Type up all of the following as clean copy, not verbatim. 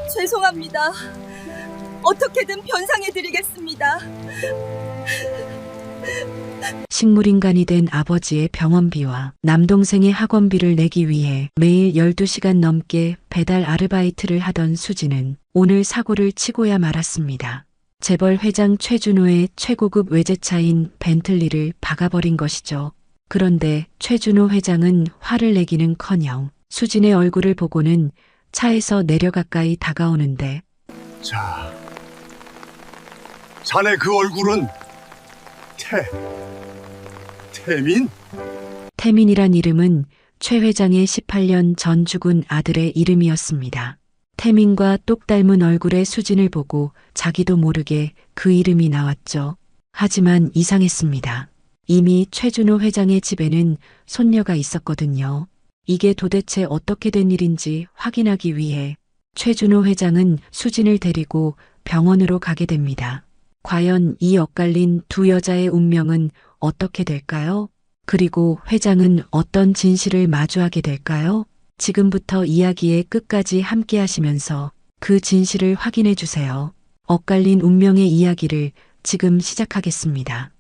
죄송합니다. 어떻게든 변상해드리겠습니다. 식물인간이 된 아버지의 병원비와 남동생의 학원비를 내기 위해 매일 12시간 넘게 배달 아르바이트를 하던 수지는 오늘 사고를 치고야 말았습니다. 재벌 회장 최준호의 최고급 외제차인 벤틀리를 박아버린 것이죠. 그런데 최준호 회장은 화를 내기는커녕 수진의 얼굴을 보고는 차에서 내려 가까이 다가오는데, 자, 자네 그 얼굴은 태민? 태민이란 이름은 최 회장의 18년 전 죽은 아들의 이름이었습니다. 태민과 똑 닮은 얼굴의 수진을 보고 자기도 모르게 그 이름이 나왔죠. 하지만 이상했습니다. 이미 최준호 회장의 집에는 손녀가 있었거든요. 이게 도대체 어떻게 된 일인지 확인하기 위해 최준호 회장은 수진을 데리고 병원으로 가게 됩니다. 과연 이 엇갈린 두 여자의 운명은 어떻게 될까요? 그리고 회장은 어떤 진실을 마주하게 될까요? 지금부터 이야기의 끝까지 함께 하시면서 그 진실을 확인해 주세요. 엇갈린 운명의 이야기를 지금 시작하겠습니다.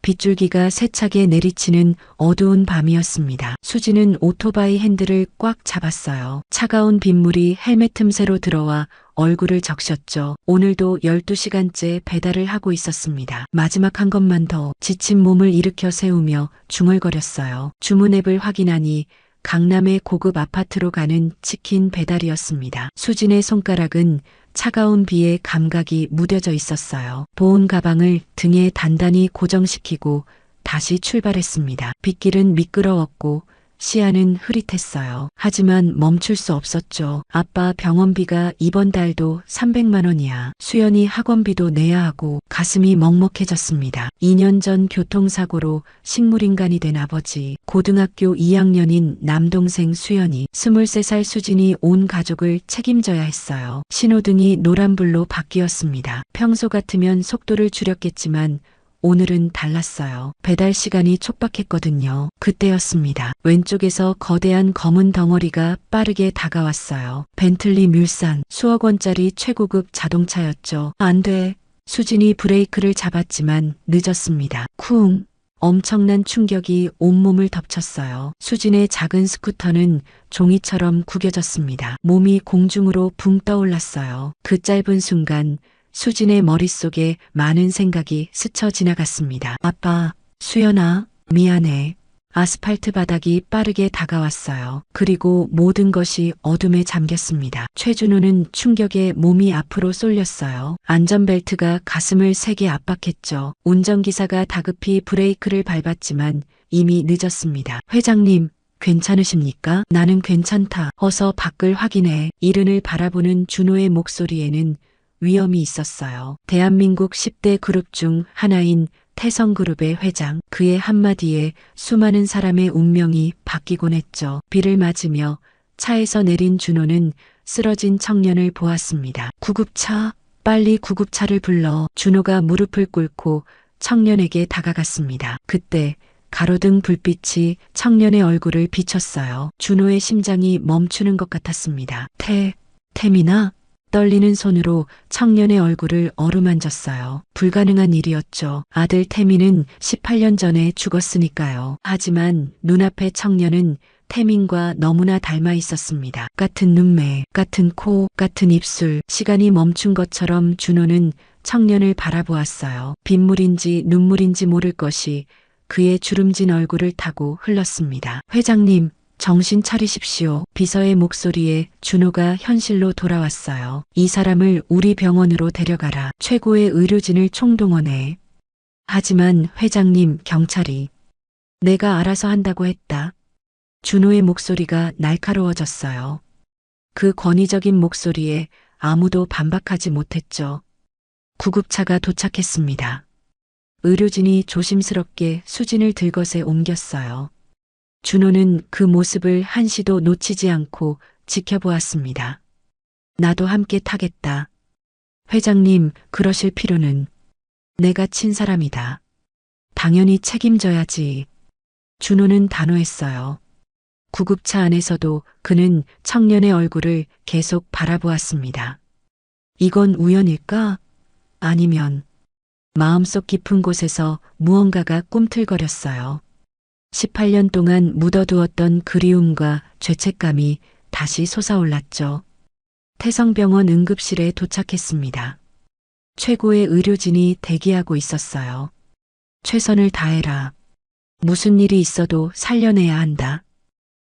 빗줄기가 세차게 내리치는 어두운 밤이었습니다. 수지는 오토바이 핸들을 꽉 잡았어요. 차가운 빗물이 헬멧 틈새로 들어와 얼굴을 적셨죠. 오늘도 12시간째 배달을 하고 있었습니다. 마지막 한 것만 더. 지친 몸을 일으켜 세우며 중얼거렸어요. 주문 앱을 확인하니 강남의 고급 아파트로 가는 치킨 배달이었습니다. 수진의 손가락은 차가운 비에 감각이 무뎌져 있었어요. 보온 가방을 등에 단단히 고정시키고 다시 출발했습니다. 빗길은 미끄러웠고 시야는 흐릿했어요. 하지만 멈출 수 없었죠. 아빠 병원비가 이번 달도 300만 원이야. 수연이 학원비도 내야 하고 가슴이 먹먹해졌습니다. 2년 전 교통사고로 식물인간이 된 아버지, 고등학교 2학년인 남동생 수연이, 23살 수진이 온 가족을 책임져야 했어요. 신호등이 노란불로 바뀌었습니다. 평소 같으면 속도를 줄였겠지만 오늘은 달랐어요. 배달 시간이 촉박했거든요. 그때였습니다. 왼쪽에서 거대한 검은 덩어리가 빠르게 다가왔어요. 벤틀리 뮬산, 수억 원짜리 최고급 자동차였죠. 안 돼. 수진이 브레이크를 잡았지만 늦었습니다. 쿵! 엄청난 충격이 온몸을 덮쳤어요. 수진의 작은 스쿠터는 종이처럼 구겨졌습니다. 몸이 공중으로 붕 떠올랐어요. 그 짧은 순간 수진의 머릿속에 많은 생각이 스쳐 지나갔습니다. 아빠, 수연아, 미안해. 아스팔트 바닥이 빠르게 다가왔어요. 그리고 모든 것이 어둠에 잠겼습니다. 최준호는 충격에 몸이 앞으로 쏠렸어요. 안전벨트가 가슴을 세게 압박했죠. 운전기사가 다급히 브레이크를 밟았지만 이미 늦었습니다. 회장님, 괜찮으십니까? 나는 괜찮다. 어서 밖을 확인해. 이른을 바라보는 준호의 목소리에는 위험이 있었어요. 대한민국 10대 그룹 중 하나인 태성그룹의 회장, 그의 한마디에 수많은 사람의 운명이 바뀌곤 했죠. 비를 맞으며 차에서 내린 준호는 쓰러진 청년을 보았습니다. 구급차, 빨리 구급차를 불러. 준호가 무릎을 꿇고 청년에게 다가갔습니다. 그때 가로등 불빛이 청년의 얼굴을 비췄어요. 준호의 심장이 멈추는 것 같았습니다. 태민아? 떨리는 손으로 청년의 얼굴을 어루만졌어요. 불가능한 일이었죠. 아들 태민은 18년 전에 죽었으니까요. 하지만 눈앞의 청년은 태민과 너무나 닮아 있었습니다. 같은 눈매, 같은 코, 같은 입술. 시간이 멈춘 것처럼 준호는 청년을 바라보았어요. 빗물인지 눈물인지 모를 것이 그의 주름진 얼굴을 타고 흘렀습니다. 회장님, 정신 차리십시오. 비서의 목소리에 준호가 현실로 돌아왔어요. 이 사람을 우리 병원으로 데려가라. 최고의 의료진을 총동원해. 하지만 회장님, 경찰이. 내가 알아서 한다고 했다. 준호의 목소리가 날카로워졌어요. 그 권위적인 목소리에 아무도 반박하지 못했죠. 구급차가 도착했습니다. 의료진이 조심스럽게 수진을 들것에 옮겼어요. 준호는 그 모습을 한시도 놓치지 않고 지켜보았습니다. 나도 함께 타겠다. 회장님, 그러실 필요는. 내가 친 사람이다. 당연히 책임져야지. 준호는 단호했어요. 구급차 안에서도 그는 청년의 얼굴을 계속 바라보았습니다. 이건 우연일까? 아니면 마음속 깊은 곳에서 무언가가 꿈틀거렸어요. 18년 동안 묻어두었던 그리움과 죄책감이 다시 솟아올랐죠. 태성병원 응급실에 도착했습니다. 최고의 의료진이 대기하고 있었어요. 최선을 다해라. 무슨 일이 있어도 살려내야 한다.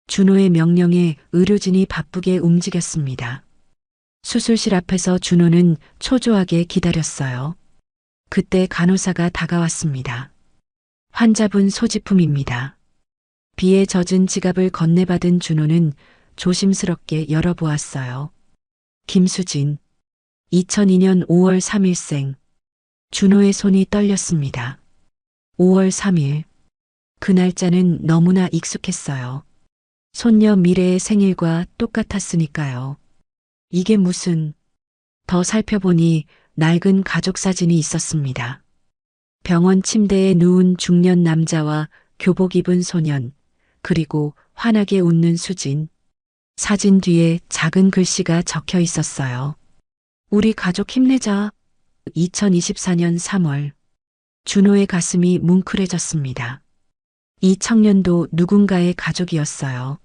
준호의 명령에 의료진이 바쁘게 움직였습니다. 수술실 앞에서 준호는 초조하게 기다렸어요. 그때 간호사가 다가왔습니다. 환자분 소지품입니다. 비에 젖은 지갑을 건네받은 준호는 조심스럽게 열어보았어요. 김수진, 2002년 5월 3일생. 준호의 손이 떨렸습니다. 5월 3일. 그 날짜는 너무나 익숙했어요. 손녀 미래의 생일과 똑같았으니까요. 이게 무슨... 더 살펴보니 낡은 가족 사진이 있었습니다. 병원 침대에 누운 중년 남자와 교복 입은 소년, 그리고 환하게 웃는 수진. 사진 뒤에 작은 글씨가 적혀 있었어요. 우리 가족 힘내자. 2024년 3월. 준호의 가슴이 뭉클해졌습니다. 이 청년도 누군가의 가족이었어요.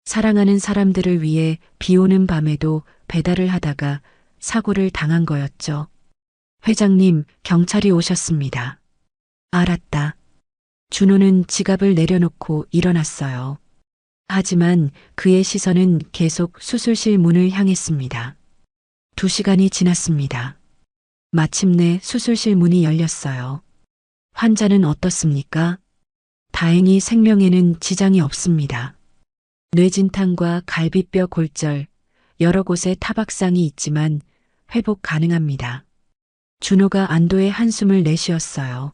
사랑하는 사람들을 위해 비 오는 밤에도 배달을 하다가 사고를 당한 거였죠. 회장님, 경찰이 오셨습니다. 알았다. 준호는 지갑을 내려놓고 일어났어요. 하지만 그의 시선은 계속 수술실 문을 향했습니다. 2시간이 지났습니다. 마침내 수술실 문이 열렸어요. 환자는 어떻습니까? 다행히 생명에는 지장이 없습니다. 뇌진탕과 갈비뼈 골절, 여러 곳에 타박상이 있지만 회복 가능합니다. 준호가 안도의 한숨을 내쉬었어요.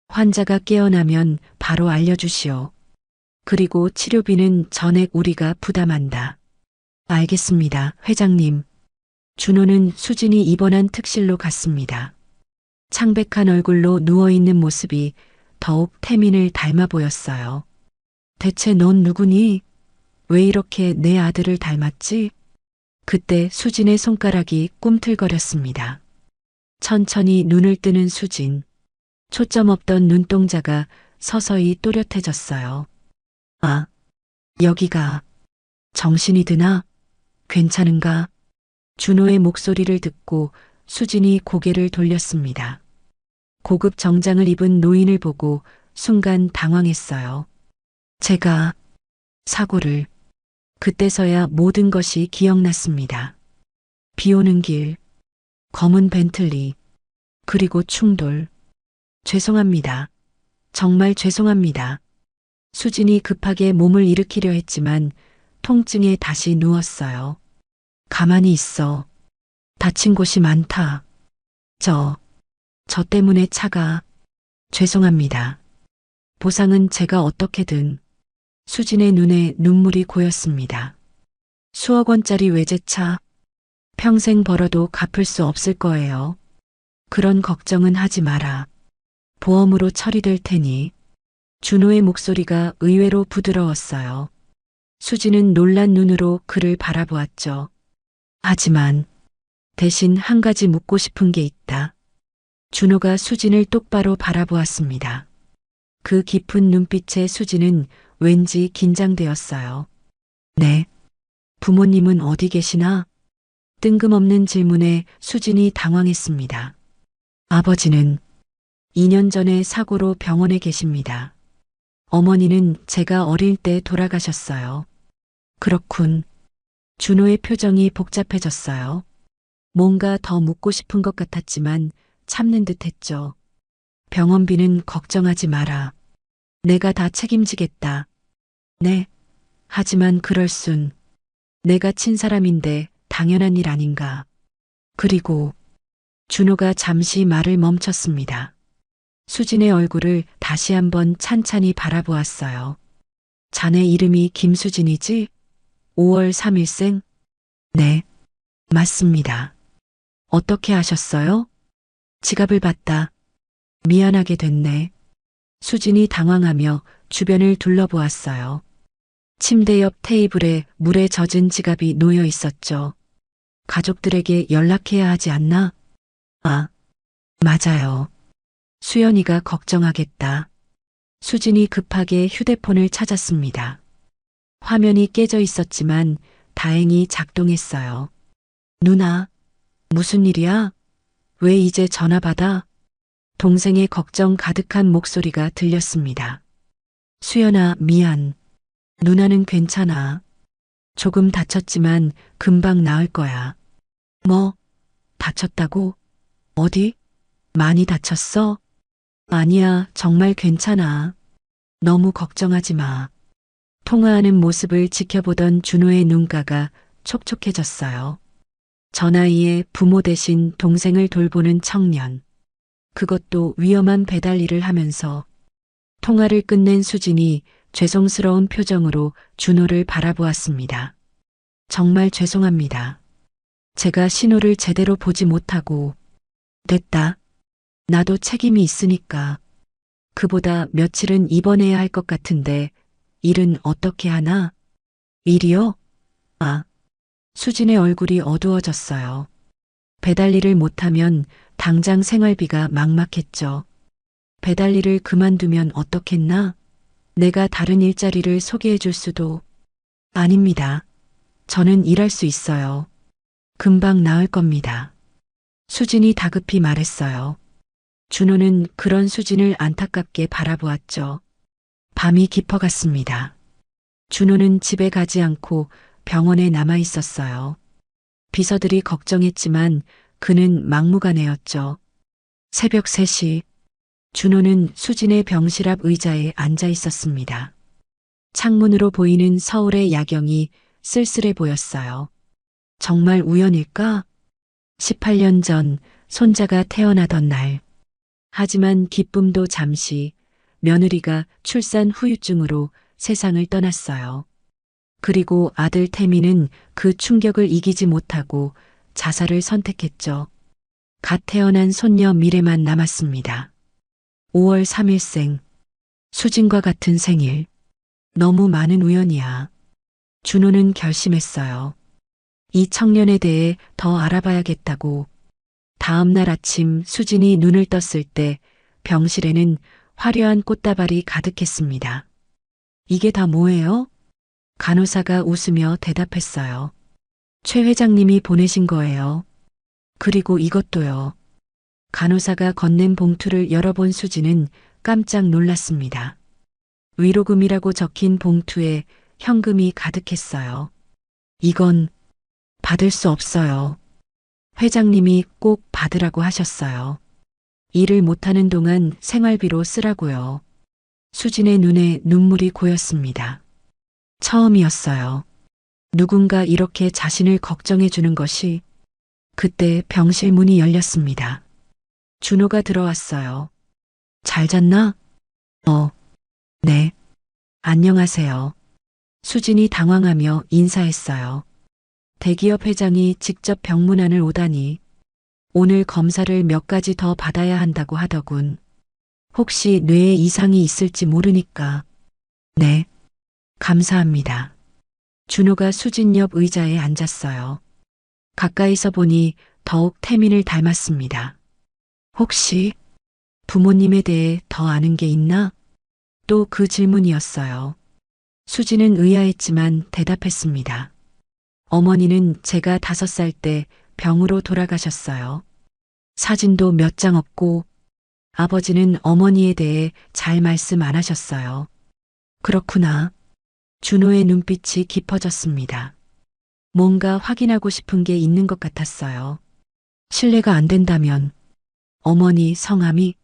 환자가 깨어나면 바로 알려주시오. 그리고 치료비는 전액 우리가 부담한다. 알겠습니다, 회장님. 준호는 수진이 입원한 특실로 갔습니다. 창백한 얼굴로 누워있는 모습이 더욱 태민을 닮아 보였어요. 대체 넌 누구니? 왜 이렇게 내 아들을 닮았지? 그때 수진의 손가락이 꿈틀거렸습니다. 천천히 눈을 뜨는 수진. 초점 없던 눈동자가 서서히 또렷해졌어요. 아, 여기가. 정신이 드나? 괜찮은가? 준호의 목소리를 듣고 수진이 고개를 돌렸습니다. 고급 정장을 입은 노인을 보고 순간 당황했어요. 제가 사고를... 그때서야 모든 것이 기억났습니다. 비 오는 길, 검은 벤틀리, 그리고 충돌. 죄송합니다. 정말 죄송합니다. 수진이 급하게 몸을 일으키려 했지만 통증에 다시 누웠어요. 가만히 있어. 다친 곳이 많다. 저 때문에 차가... 죄송합니다. 보상은 제가 어떻게든... 수진의 눈에 눈물이 고였습니다. 수억 원짜리 외제차. 평생 벌어도 갚을 수 없을 거예요. 그런 걱정은 하지 마라. 보험으로 처리될 테니. 준호의 목소리가 의외로 부드러웠어요. 수진은 놀란 눈으로 그를 바라보았죠. 하지만 대신 한 가지 묻고 싶은 게 있다. 준호가 수진을 똑바로 바라보았습니다. 그 깊은 눈빛에 수진은 왠지 긴장되었어요. 네. 부모님은 어디 계시나? 뜬금없는 질문에 수진이 당황했습니다. 아버지는 2년 전에 사고로 병원에 계십니다. 어머니는 제가 어릴 때 돌아가셨어요. 그렇군. 준호의 표정이 복잡해졌어요. 뭔가 더 묻고 싶은 것 같았지만 참는 듯 했죠. 병원비는 걱정하지 마라. 내가 다 책임지겠다. 네. 하지만 그럴 순. 내가 친 사람인데 당연한 일 아닌가. 그리고 준호가 잠시 말을 멈췄습니다. 수진의 얼굴을 다시 한번 찬찬히 바라보았어요. 자네 이름이 김수진이지? 5월 3일생? 네. 맞습니다. 어떻게 아셨어요? 지갑을 봤다. 미안하게 됐네. 수진이 당황하며 주변을 둘러보았어요. 침대 옆 테이블에 물에 젖은 지갑이 놓여 있었죠. 가족들에게 연락해야 하지 않나? 아, 맞아요. 수연이가 걱정하겠다. 수진이 급하게 휴대폰을 찾았습니다. 화면이 깨져 있었지만 다행히 작동했어요. 누나, 무슨 일이야? 왜 이제 전화 받아? 동생의 걱정 가득한 목소리가 들렸습니다. 수연아, 미안. 누나는 괜찮아. 조금 다쳤지만 금방 나을 거야. 뭐, 다쳤다고? 어디? 많이 다쳤어? 아니야, 정말 괜찮아. 너무 걱정하지 마. 통화하는 모습을 지켜보던 준호의 눈가가 촉촉해졌어요. 저 나이에 부모 대신 동생을 돌보는 청년. 그것도 위험한 배달 일을 하면서. 통화를 끝낸 수진이 죄송스러운 표정으로 준호를 바라보았습니다. 정말 죄송합니다. 제가 신호를 제대로 보지 못하고. 됐다. 나도 책임이 있으니까. 그보다 며칠은 입원해야 할 것 같은데 일은 어떻게 하나? 일이요? 아. 수진의 얼굴이 어두워졌어요. 배달 일을 못하면 당장 생활비가 막막했죠. 배달 일을 그만두면 어떻겠나? 내가 다른 일자리를 소개해 줄 수도. 아닙니다. 저는 일할 수 있어요. 금방 나을 겁니다. 수진이 다급히 말했어요. 준호는 그런 수진을 안타깝게 바라보았죠. 밤이 깊어갔습니다. 준호는 집에 가지 않고 병원에 남아 있었어요. 비서들이 걱정했지만 그는 막무가내였죠. 새벽 3시, 준호는 수진의 병실 앞 의자에 앉아 있었습니다. 창문으로 보이는 서울의 야경이 쓸쓸해 보였어요. 정말 우연일까? 18년 전 손자가 태어나던 날. 하지만 기쁨도 잠시, 며느리가 출산 후유증으로 세상을 떠났어요. 그리고 아들 태민은 그 충격을 이기지 못하고 자살을 선택했죠. 갓 태어난 손녀 미래만 남았습니다. 5월 3일생. 수진과 같은 생일. 너무 많은 우연이야. 준호는 결심했어요. 이 청년에 대해 더 알아봐야겠다고. 다음 날 아침 수진이 눈을 떴을 때 병실에는 화려한 꽃다발이 가득했습니다. 이게 다 뭐예요? 간호사가 웃으며 대답했어요. 최 회장님이 보내신 거예요. 그리고 이것도요. 간호사가 건넨 봉투를 열어본 수진은 깜짝 놀랐습니다. 위로금이라고 적힌 봉투에 현금이 가득했어요. 이건 받을 수 없어요. 회장님이 꼭 받으라고 하셨어요. 일을 못하는 동안 생활비로 쓰라고요. 수진의 눈에 눈물이 고였습니다. 처음이었어요. 누군가 이렇게 자신을 걱정해 주는 것이. 그때 병실 문이 열렸습니다. 준호가 들어왔어요. 잘 잤나? 네. 안녕하세요. 수진이 당황하며 인사했어요. 대기업 회장이 직접 병문안을 오다니. 오늘 검사를 몇 가지 더 받아야 한다고 하더군. 혹시 뇌에 이상이 있을지 모르니까. 네. 감사합니다. 준호가 수진 옆 의자에 앉았어요. 가까이서 보니 더욱 태민을 닮았습니다. 혹시 부모님에 대해 더 아는 게 있나? 또 그 질문이었어요. 수진은 의아했지만 대답했습니다. 어머니는 제가 5살 때 병으로 돌아가셨어요. 사진도 몇 장 없고 아버지는 어머니에 대해 잘 말씀 안 하셨어요. 그렇구나. 준호의 눈빛이 깊어졌습니다. 뭔가 확인하고 싶은 게 있는 것 같았어요. 실례가 안 된다면 어머니 성함이?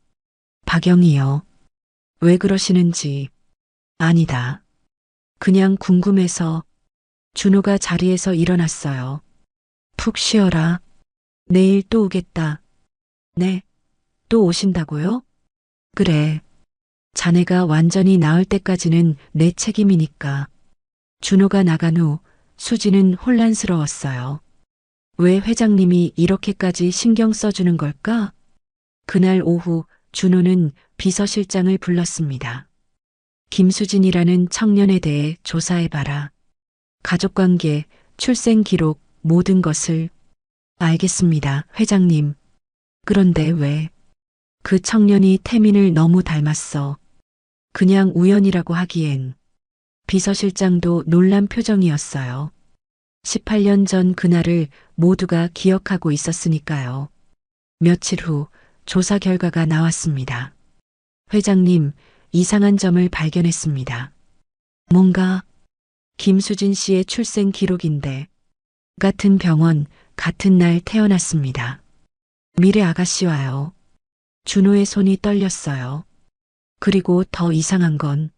박영이요. 왜 그러시는지. 아니다. 그냥 궁금해서. 준호가 자리에서 일어났어요. 푹 쉬어라. 내일 또 오겠다. 네. 또 오신다고요? 그래. 자네가 완전히 나을 때까지는 내 책임이니까. 준호가 나간 후 수지는 혼란스러웠어요. 왜 회장님이 이렇게까지 신경 써주는 걸까? 그날 오후 준호는 비서실장을 불렀습니다. 김수진이라는 청년에 대해 조사해봐라. 가족관계, 출생 기록, 모든 것을. 알겠습니다, 회장님. 그런데 왜? 그 청년이 태민을 너무 닮았어. 그냥 우연이라고 하기엔. 비서실장도 놀란 표정이었어요. 18년 전 그날을 모두가 기억하고 있었으니까요. 며칠 후 조사 결과가 나왔습니다. 회장님, 이상한 점을 발견했습니다. 뭔가 김수진 씨의 출생 기록인데 같은 병원, 같은 날 태어났습니다. 미래 아가씨와요. 준호의 손이 떨렸어요. 그리고 더 이상한 건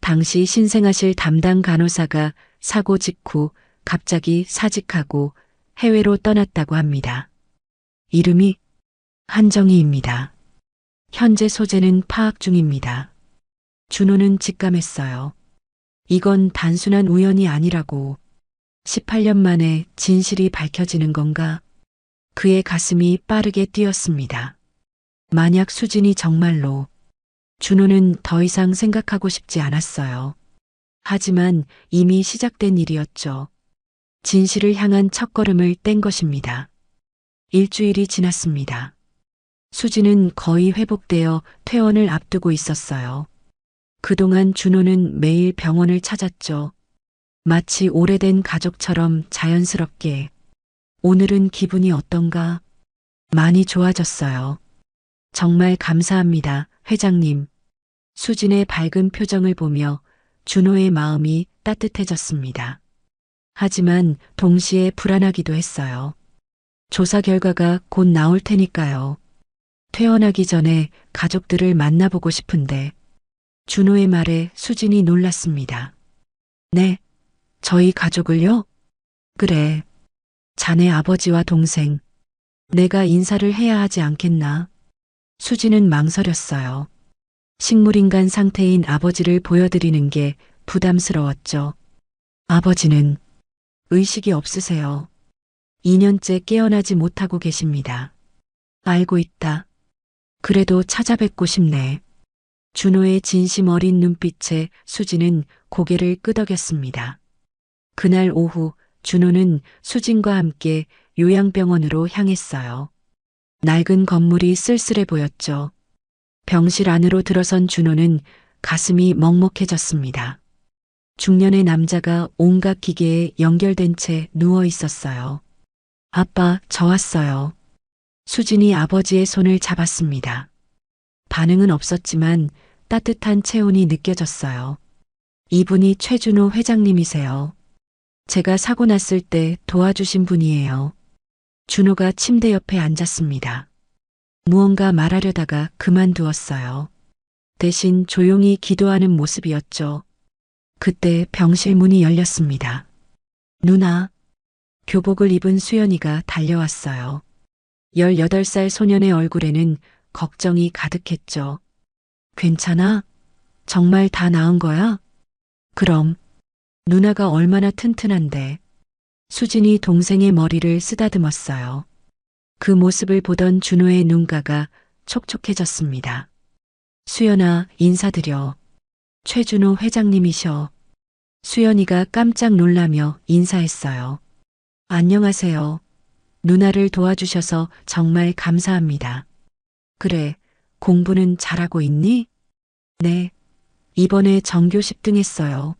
당시 신생아실 담당 간호사가 사고 직후 갑자기 사직하고 해외로 떠났다고 합니다. 이름이 한정희입니다. 현재 소재는 파악 중입니다. 준호는 직감했어요. 이건 단순한 우연이 아니라고. 18년 만에 진실이 밝혀지는 건가? 그의 가슴이 빠르게 뛰었습니다. 만약 수진이 정말로. 준호는 더 이상 생각하고 싶지 않았어요. 하지만 이미 시작된 일이었죠. 진실을 향한 첫걸음을 뗀 것입니다. 일주일이 지났습니다. 수지는 거의 회복되어 퇴원을 앞두고 있었어요. 그동안 준호는 매일 병원을 찾았죠. 마치 오래된 가족처럼 자연스럽게. 오늘은 기분이 어떤가? 많이 좋아졌어요. 정말 감사합니다, 회장님. 수진의 밝은 표정을 보며 준호의 마음이 따뜻해졌습니다. 하지만 동시에 불안하기도 했어요. 조사 결과가 곧 나올 테니까요. 퇴원하기 전에 가족들을 만나보고 싶은데. 준호의 말에 수진이 놀랐습니다. 네, 저희 가족을요? 그래, 자네 아버지와 동생. 내가 인사를 해야 하지 않겠나? 수진은 망설였어요. 식물인간 상태인 아버지를 보여드리는 게 부담스러웠죠. 아버지는 의식이 없으세요. 2년째 깨어나지 못하고 계십니다. 알고 있다. 그래도 찾아뵙고 싶네. 준호의 진심 어린 눈빛에 수진은 고개를 끄덕였습니다. 그날 오후 준호는 수진과 함께 요양병원으로 향했어요. 낡은 건물이 쓸쓸해 보였죠. 병실 안으로 들어선 준호는 가슴이 먹먹해졌습니다. 중년의 남자가 온갖 기계에 연결된 채 누워 있었어요. 아빠, 저 왔어요. 수진이 아버지의 손을 잡았습니다. 반응은 없었지만 따뜻한 체온이 느껴졌어요. 이분이 최준호 회장님이세요. 제가 사고 났을 때 도와주신 분이에요. 준호가 침대 옆에 앉았습니다. 무언가 말하려다가 그만두었어요. 대신 조용히 기도하는 모습이었죠. 그때 병실 문이 열렸습니다. 누나, 교복을 입은 수연이가 달려왔어요. 18살 소년의 얼굴에는 걱정이 가득했죠. 괜찮아? 정말 다 나은 거야? 그럼. 누나가 얼마나 튼튼한데. 수진이 동생의 머리를 쓰다듬었어요. 그 모습을 보던 준호의 눈가가 촉촉해졌습니다. 수연아, 인사드려. 최준호 회장님이셔. 수연이가 깜짝 놀라며 인사했어요. 안녕하세요. 누나를 도와주셔서 정말 감사합니다. 그래, 공부는 잘하고 있니? 네. 이번에 전교 10등 했어요.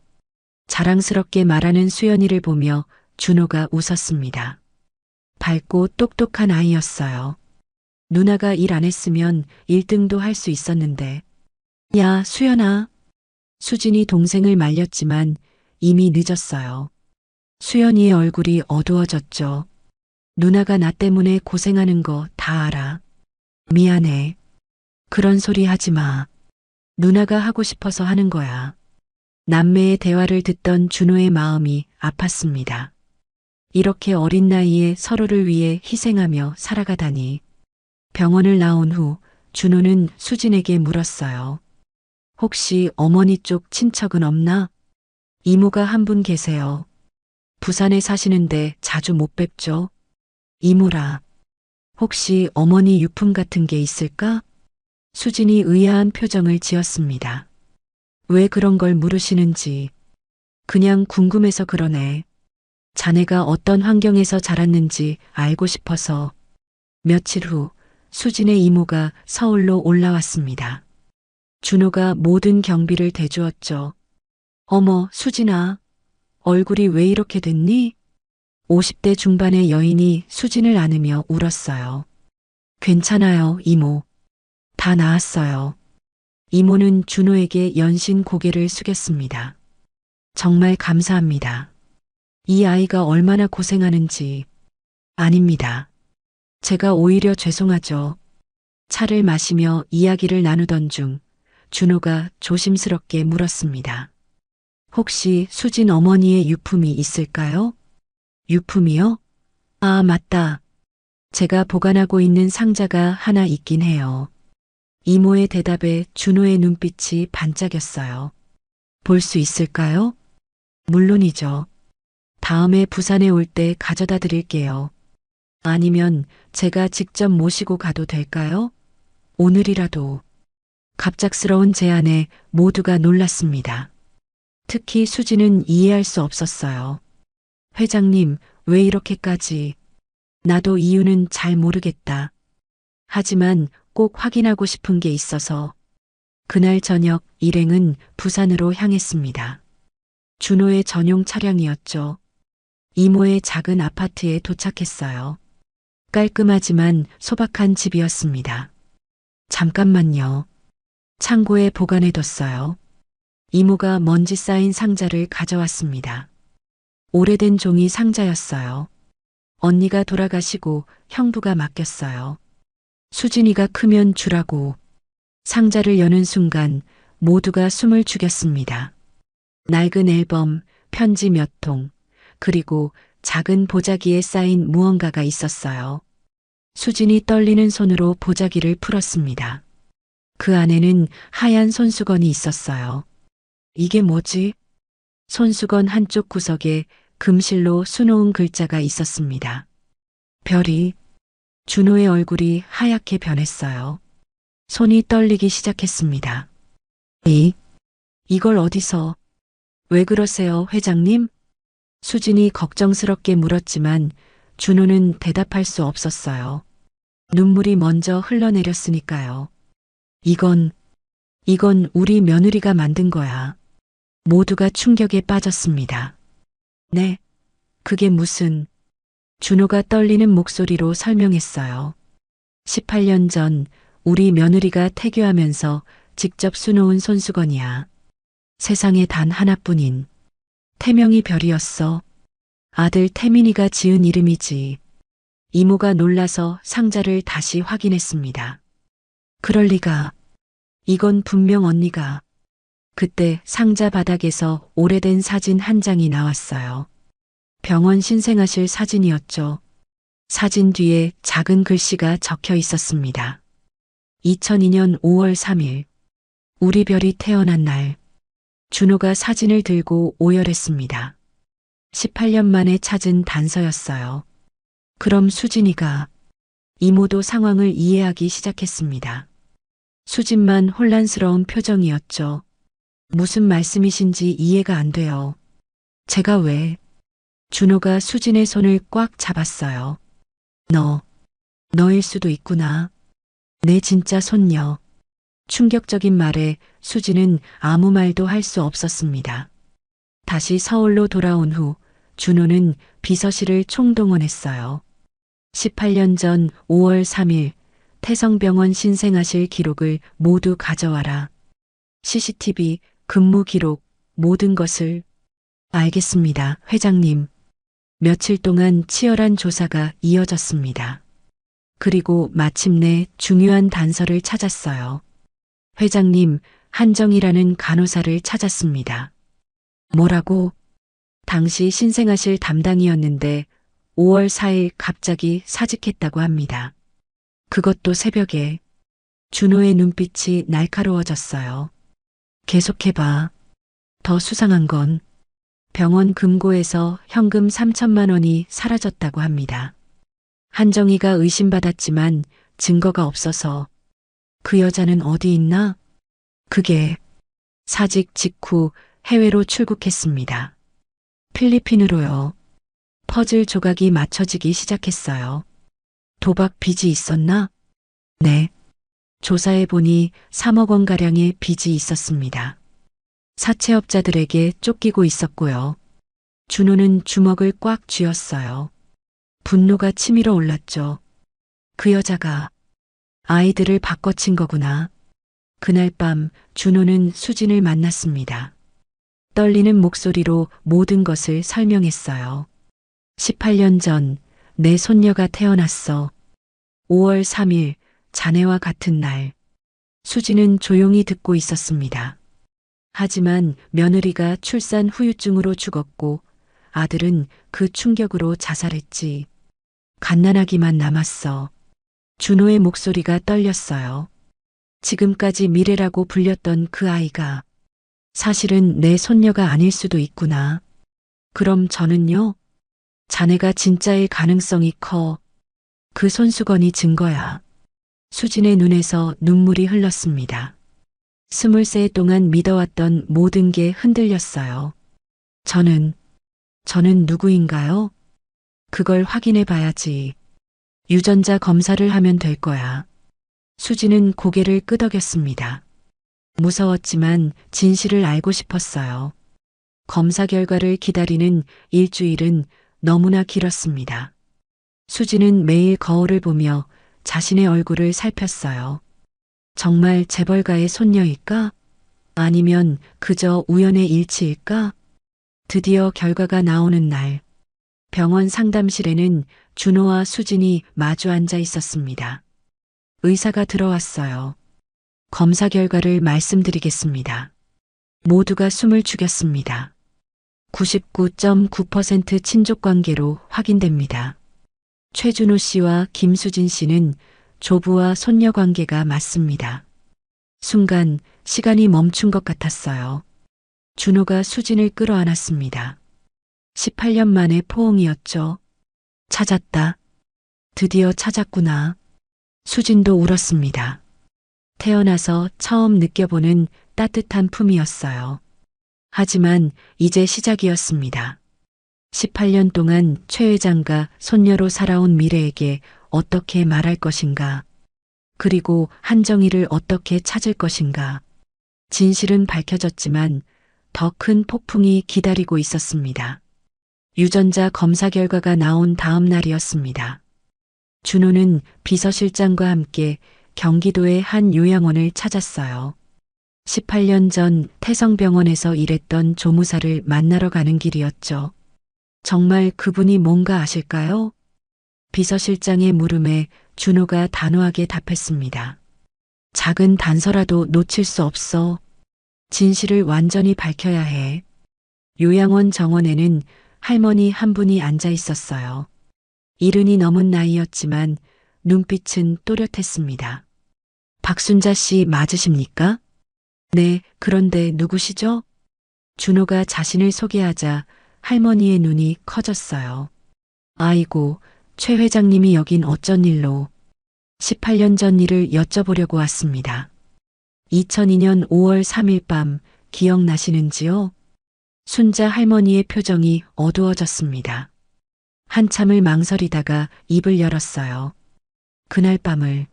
자랑스럽게 말하는 수연이를 보며 준호가 웃었습니다. 밝고 똑똑한 아이였어요. 누나가 일 안 했으면 1등도 할 수 있었는데. 야, 수연아. 수진이 동생을 말렸지만 이미 늦었어요. 수연이의 얼굴이 어두워졌죠. 누나가 나 때문에 고생하는 거 다 알아. 미안해. 그런 소리 하지 마. 누나가 하고 싶어서 하는 거야. 남매의 대화를 듣던 준호의 마음이 아팠습니다. 이렇게 어린 나이에 서로를 위해 희생하며 살아가다니. 병원을 나온 후 준호는 수진에게 물었어요. 혹시 어머니 쪽 친척은 없나? 이모가 한 분 계세요. 부산에 사시는데 자주 못 뵙죠? 이모라. 혹시 어머니 유품 같은 게 있을까? 수진이 의아한 표정을 지었습니다. 왜 그런 걸 물으시는지. 그냥 궁금해서 그러네. 자네가 어떤 환경에서 자랐는지 알고 싶어서. 며칠 후 수진의 이모가 서울로 올라왔습니다. 준호가 모든 경비를 대주었죠. 어머, 수진아. 얼굴이 왜 이렇게 됐니? 50대 중반의 여인이 수진을 안으며 울었어요. 괜찮아요, 이모. 다 나았어요. 이모는 준호에게 연신 고개를 숙였습니다. 정말 감사합니다. 이 아이가 얼마나 고생하는지. 아닙니다. 제가 오히려 죄송하죠. 차를 마시며 이야기를 나누던 중 준호가 조심스럽게 물었습니다. 혹시 수진 어머니의 유품이 있을까요? 유품이요? 아, 맞다. 제가 보관하고 있는 상자가 하나 있긴 해요. 이모의 대답에 준호의 눈빛이 반짝였어요. 볼 수 있을까요? 물론이죠. 다음에 부산에 올 때 가져다 드릴게요. 아니면 제가 직접 모시고 가도 될까요? 오늘이라도. 갑작스러운 제안에 모두가 놀랐습니다. 특히 수진은 이해할 수 없었어요. 회장님, 왜 이렇게까지? 나도 이유는 잘 모르겠다. 하지만 꼭 확인하고 싶은 게 있어서. 그날 저녁 일행은 부산으로 향했습니다. 준호의 전용 차량이었죠. 이모의 작은 아파트에 도착했어요. 깔끔하지만 소박한 집이었습니다. 잠깐만요. 창고에 보관해뒀어요. 이모가 먼지 쌓인 상자를 가져왔습니다. 오래된 종이 상자였어요. 언니가 돌아가시고 형부가 맡겼어요. 수진이가 크면 주라고. 상자를 여는 순간 모두가 숨을 죽였습니다. 낡은 앨범, 편지 몇 통, 그리고 작은 보자기에 쌓인 무언가가 있었어요. 수진이 떨리는 손으로 보자기를 풀었습니다. 그 안에는 하얀 손수건이 있었어요. 이게 뭐지? 손수건 한쪽 구석에 금실로 수놓은 글자가 있었습니다. 별이. 준호의 얼굴이 하얗게 변했어요. 손이 떨리기 시작했습니다. 이걸 어디서? 왜 그러세요, 회장님? 수진이 걱정스럽게 물었지만 준호는 대답할 수 없었어요. 눈물이 먼저 흘러내렸으니까요. 이건 우리 며느리가 만든 거야. 모두가 충격에 빠졌습니다. 네, 그게 무슨... 준호가 떨리는 목소리로 설명했어요. 18년 전 우리 며느리가 태교하면서 직접 수놓은 손수건이야. 세상에 단 하나뿐인 태명이 별이었어. 아들 태민이가 지은 이름이지. 이모가 놀라서 상자를 다시 확인했습니다. 그럴 리가. 이건 분명 언니가. 그때 상자 바닥에서 오래된 사진 한 장이 나왔어요. 병원 신생아실 사진이었죠. 사진 뒤에 작은 글씨가 적혀 있었습니다. 2002년 5월 3일. 우리 별이 태어난 날. 준호가 사진을 들고 오열했습니다. 18년 만에 찾은 단서였어요. 그럼 수진이가... 이모도 상황을 이해하기 시작했습니다. 수진만 혼란스러운 표정이었죠. 무슨 말씀이신지 이해가 안 돼요. 제가 왜... 준호가 수진의 손을 꽉 잡았어요. 너일 수도 있구나. 내 진짜 손녀. 충격적인 말에 수진은 아무 말도 할 수 없었습니다. 다시 서울로 돌아온 후 준호는 비서실을 총동원했어요. 18년 전 5월 3일 태성병원 신생아실 기록을 모두 가져와라. CCTV, 근무 기록, 모든 것을. 알겠습니다, 회장님. 며칠 동안 치열한 조사가 이어졌습니다. 그리고 마침내 중요한 단서를 찾았어요. 회장님, 한정이라는 간호사를 찾았습니다. 뭐라고? 당시 신생아실 담당이었는데 5월 4일 갑자기 사직했다고 합니다. 그것도 새벽에. 준호의 눈빛이 날카로워졌어요. 계속해봐. 더 수상한 건 병원 금고에서 현금 3천만 원이 사라졌다고 합니다. 한정희가 의심받았지만 증거가 없어서. 그 여자는 어디 있나? 그게 사직 직후 해외로 출국했습니다. 필리핀으로요. 퍼즐 조각이 맞춰지기 시작했어요. 도박 빚이 있었나? 네. 조사해보니 3억 원가량의 빚이 있었습니다. 사채업자들에게 쫓기고 있었고요. 준호는 주먹을 꽉 쥐었어요. 분노가 치밀어 올랐죠. 그 여자가 아이들을 바꿔친 거구나. 그날 밤 준호는 수진을 만났습니다. 떨리는 목소리로 모든 것을 설명했어요. 18년 전 내 손녀가 태어났어. 5월 3일 자네와 같은 날. 수진은 조용히 듣고 있었습니다. 하지만 며느리가 출산 후유증으로 죽었고 아들은 그 충격으로 자살했지. 갓난아기만 남았어. 준호의 목소리가 떨렸어요. 지금까지 미래라고 불렸던 그 아이가 사실은 내 손녀가 아닐 수도 있구나. 그럼 저는요? 자네가 진짜일 가능성이 커. 그 손수건이 증거야. 수진의 눈에서 눈물이 흘렀습니다. 23세 동안 믿어왔던 모든 게 흔들렸어요. 저는 누구인가요? 그걸 확인해 봐야지. 유전자 검사를 하면 될 거야. 수진은 고개를 끄덕였습니다. 무서웠지만 진실을 알고 싶었어요. 검사 결과를 기다리는 일주일은 너무나 길었습니다. 수진은 매일 거울을 보며 자신의 얼굴을 살폈어요. 정말 재벌가의 손녀일까? 아니면 그저 우연의 일치일까? 드디어 결과가 나오는 날, 병원 상담실에는 준호와 수진이 마주 앉아 있었습니다. 의사가 들어왔어요. 검사 결과를 말씀드리겠습니다. 모두가 숨을 죽였습니다. 99.9% 친족 관계로 확인됩니다. 최준호 씨와 김수진 씨는 조부와 손녀 관계가 맞습니다. 순간 시간이 멈춘 것 같았어요. 준호가 수진을 끌어안았습니다. 18년 만에 포옹이었죠. 찾았다. 드디어 찾았구나. 수진도 울었습니다. 태어나서 처음 느껴보는 따뜻한 품이었어요. 하지만 이제 시작이었습니다. 18년 동안 최 회장과 손녀로 살아온 미래에게 어떻게 말할 것인가? 그리고 한정희를 어떻게 찾을 것인가? 진실은 밝혀졌지만 더 큰 폭풍이 기다리고 있었습니다. 유전자 검사 결과가 나온 다음 날이었습니다. 준호는 비서실장과 함께 경기도의 한 요양원을 찾았어요. 18년 전 태성병원에서 일했던 조무사를 만나러 가는 길이었죠. 정말 그분이 뭔가 아실까요? 비서실장의 물음에 준호가 단호하게 답했습니다. 작은 단서라도 놓칠 수 없어. 진실을 완전히 밝혀야 해. 요양원 정원에는 할머니 한 분이 앉아 있었어요. 70이 넘은 나이였지만 눈빛은 또렷했습니다. 박순자 씨 맞으십니까? 네, 그런데 누구시죠? 준호가 자신을 소개하자 할머니의 눈이 커졌어요. 아이고, 최 회장님이 여긴 어쩐 일로? 18년 전 일을 여쭤보려고 왔습니다. 2002년 5월 3일 밤 기억나시는지요? 순자 할머니의 표정이 어두워졌습니다. 한참을 망설이다가 입을 열었어요. 그날 밤을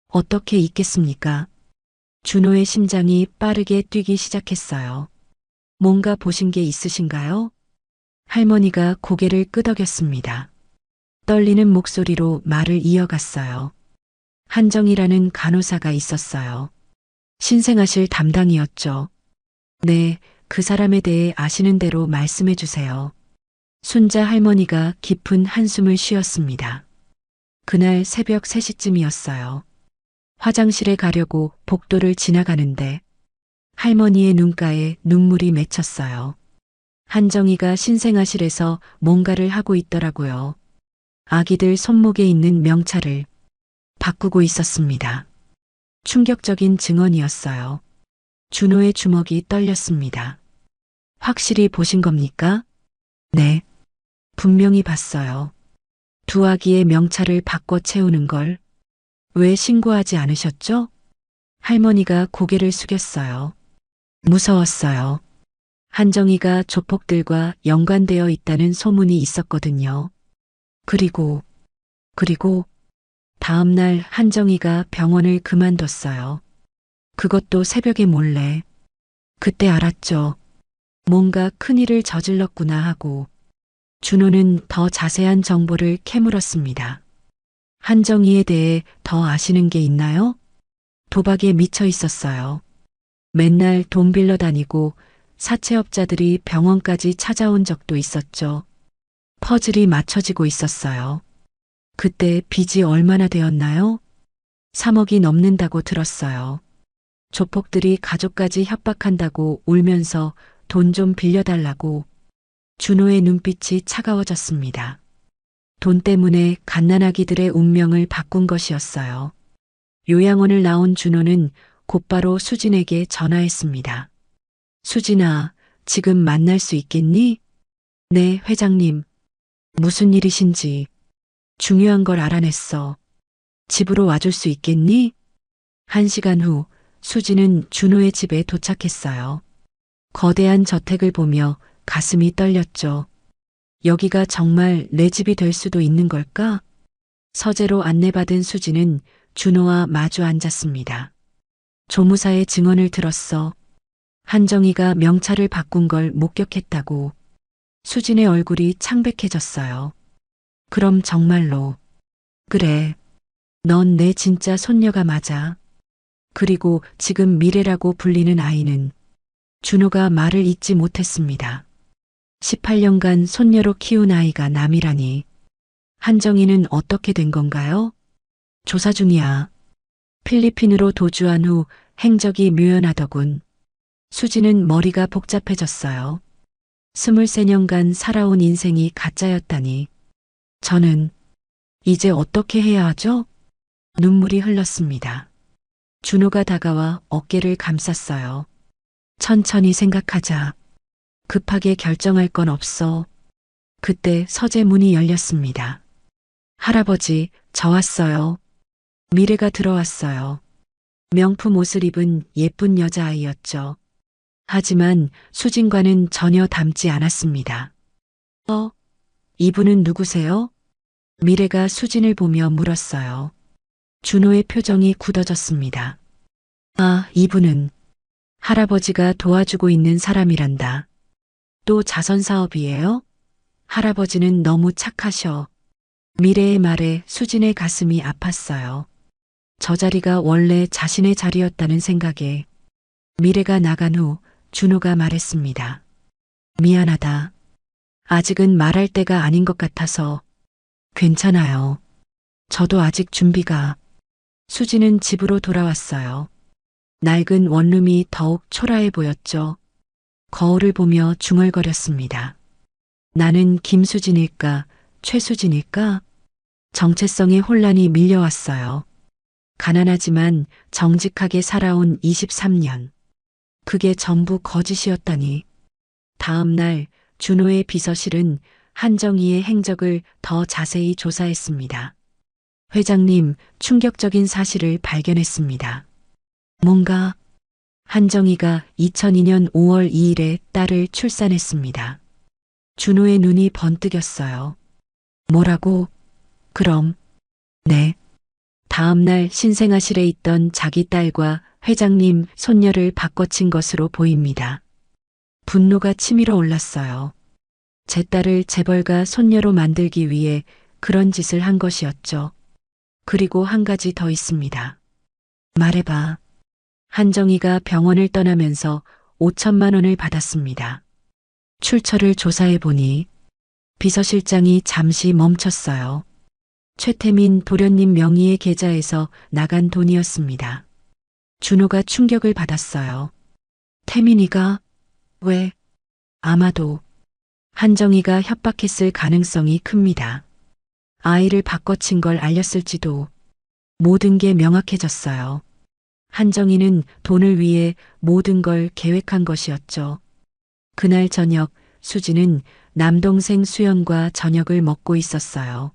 어떻게 잊겠습니까? 준호의 심장이 빠르게 뛰기 시작했어요. 뭔가 보신 게 있으신가요? 할머니가 고개를 끄덕였습니다. 떨리는 목소리로 말을 이어갔어요. 한정이라는 간호사가 있었어요. 신생아실 담당이었죠. 네, 그 사람에 대해 아시는 대로 말씀해 주세요. 순자 할머니가 깊은 한숨을 쉬었습니다. 그날 새벽 3시쯤이었어요. 화장실에 가려고 복도를 지나가는데 할머니의 눈가에 눈물이 맺혔어요. 한정이가 신생아실에서 뭔가를 하고 있더라고요. 아기들 손목에 있는 명찰을 바꾸고 있었습니다. 충격적인 증언이었어요. 준호의 주먹이 떨렸습니다. 확실히 보신 겁니까? 네. 분명히 봤어요. 두 아기의 명찰을 바꿔 채우는 걸. 왜 신고하지 않으셨죠? 할머니가 고개를 숙였어요. 무서웠어요. 한정희가 조폭들과 연관되어 있다는 소문이 있었거든요. 그리고 다음 날 한정희가 병원을 그만뒀어요. 그것도 새벽에 몰래. 그때 알았죠. 뭔가 큰일을 저질렀구나 하고. 준호는 더 자세한 정보를 캐물었습니다. 한정희에 대해 더 아시는 게 있나요? 도박에 미쳐 있었어요. 맨날 돈 빌려 다니고 사채업자들이 병원까지 찾아온 적도 있었죠. 퍼즐이 맞춰지고 있었어요. 그때 빚이 얼마나 되었나요? 3억이 넘는다고 들었어요. 조폭들이 가족까지 협박한다고 울면서 돈 좀 빌려달라고. 준호의 눈빛이 차가워졌습니다. 돈 때문에 갓난아기들의 운명을 바꾼 것이었어요. 요양원을 나온 준호는 곧바로 수진에게 전화했습니다. 수진아, 지금 만날 수 있겠니? 네, 회장님. 무슨 일이신지. 중요한 걸 알아냈어. 집으로 와줄 수 있겠니? 1시간 후 수진은 준호의 집에 도착했어요. 거대한 저택을 보며 가슴이 떨렸죠. 여기가 정말 내 집이 될 수도 있는 걸까? 서재로 안내받은 수진은 준호와 마주 앉았습니다. 조무사의 증언을 들었어. 한정희가 명찰을 바꾼 걸 목격했다고. 수진의 얼굴이 창백해졌어요. 그럼 정말로. 그래. 넌 내 진짜 손녀가 맞아. 그리고 지금 미래라고 불리는 아이는. 준호가 말을 잇지 못했습니다. 18년간 손녀로 키운 아이가 남이라니. 한정희는 어떻게 된 건가요? 조사 중이야. 필리핀으로 도주한 후 행적이 묘연하더군. 수지는 머리가 복잡해졌어요. 23년간 살아온 인생이 가짜였다니. 저는 이제 어떻게 해야 하죠? 눈물이 흘렀습니다. 준호가 다가와 어깨를 감쌌어요. 천천히 생각하자. 급하게 결정할 건 없어. 그때 서재 문이 열렸습니다. 할아버지, 저 왔어요. 미래가 들어왔어요. 명품 옷을 입은 예쁜 여자아이였죠. 하지만 수진과는 전혀 닮지 않았습니다. 이분은 누구세요? 미래가 수진을 보며 물었어요. 준호의 표정이 굳어졌습니다. 이분은 할아버지가 도와주고 있는 사람이란다. 또 자선 사업이에요? 할아버지는 너무 착하셔. 미래의 말에 수진의 가슴이 아팠어요. 저 자리가 원래 자신의 자리였다는 생각에. 미래가 나간 후 준호가 말했습니다. 미안하다. 아직은 말할 때가 아닌 것 같아서. 괜찮아요. 저도 아직 준비가. 수진은 집으로 돌아왔어요. 낡은 원룸이 더욱 초라해 보였죠. 거울을 보며 중얼거렸습니다. 나는 김수진일까, 최수진일까? 정체성의 혼란이 밀려왔어요. 가난하지만 정직하게 살아온 23년. 그게 전부 거짓이었다니. 다음 날 준호의 비서실은 한정희의 행적을 더 자세히 조사했습니다. 회장님, 충격적인 사실을 발견했습니다. 뭔가? 한정희가 2002년 5월 2일에 딸을 출산했습니다. 준호의 눈이 번뜩였어요. 뭐라고? 그럼. 네. 다음 날 신생아실에 있던 자기 딸과 회장님 손녀를 바꿔친 것으로 보입니다. 분노가 치밀어 올랐어요. 제 딸을 재벌가 손녀로 만들기 위해 그런 짓을 한 것이었죠. 그리고 한 가지 더 있습니다. 말해봐. 한정희가 병원을 떠나면서 5천만 원을 받았습니다. 출처를 조사해 보니 비서실장이 잠시 멈췄어요. 최태민 도련님 명의의 계좌에서 나간 돈이었습니다. 준호가 충격을 받았어요. 태민이가? 왜? 아마도 한정희가 협박했을 가능성이 큽니다. 아이를 바꿔친 걸 알렸을지도. 모든 게 명확해졌어요. 한정희는 돈을 위해 모든 걸 계획한 것이었죠. 그날 저녁 수지는 남동생 수연과 저녁을 먹고 있었어요.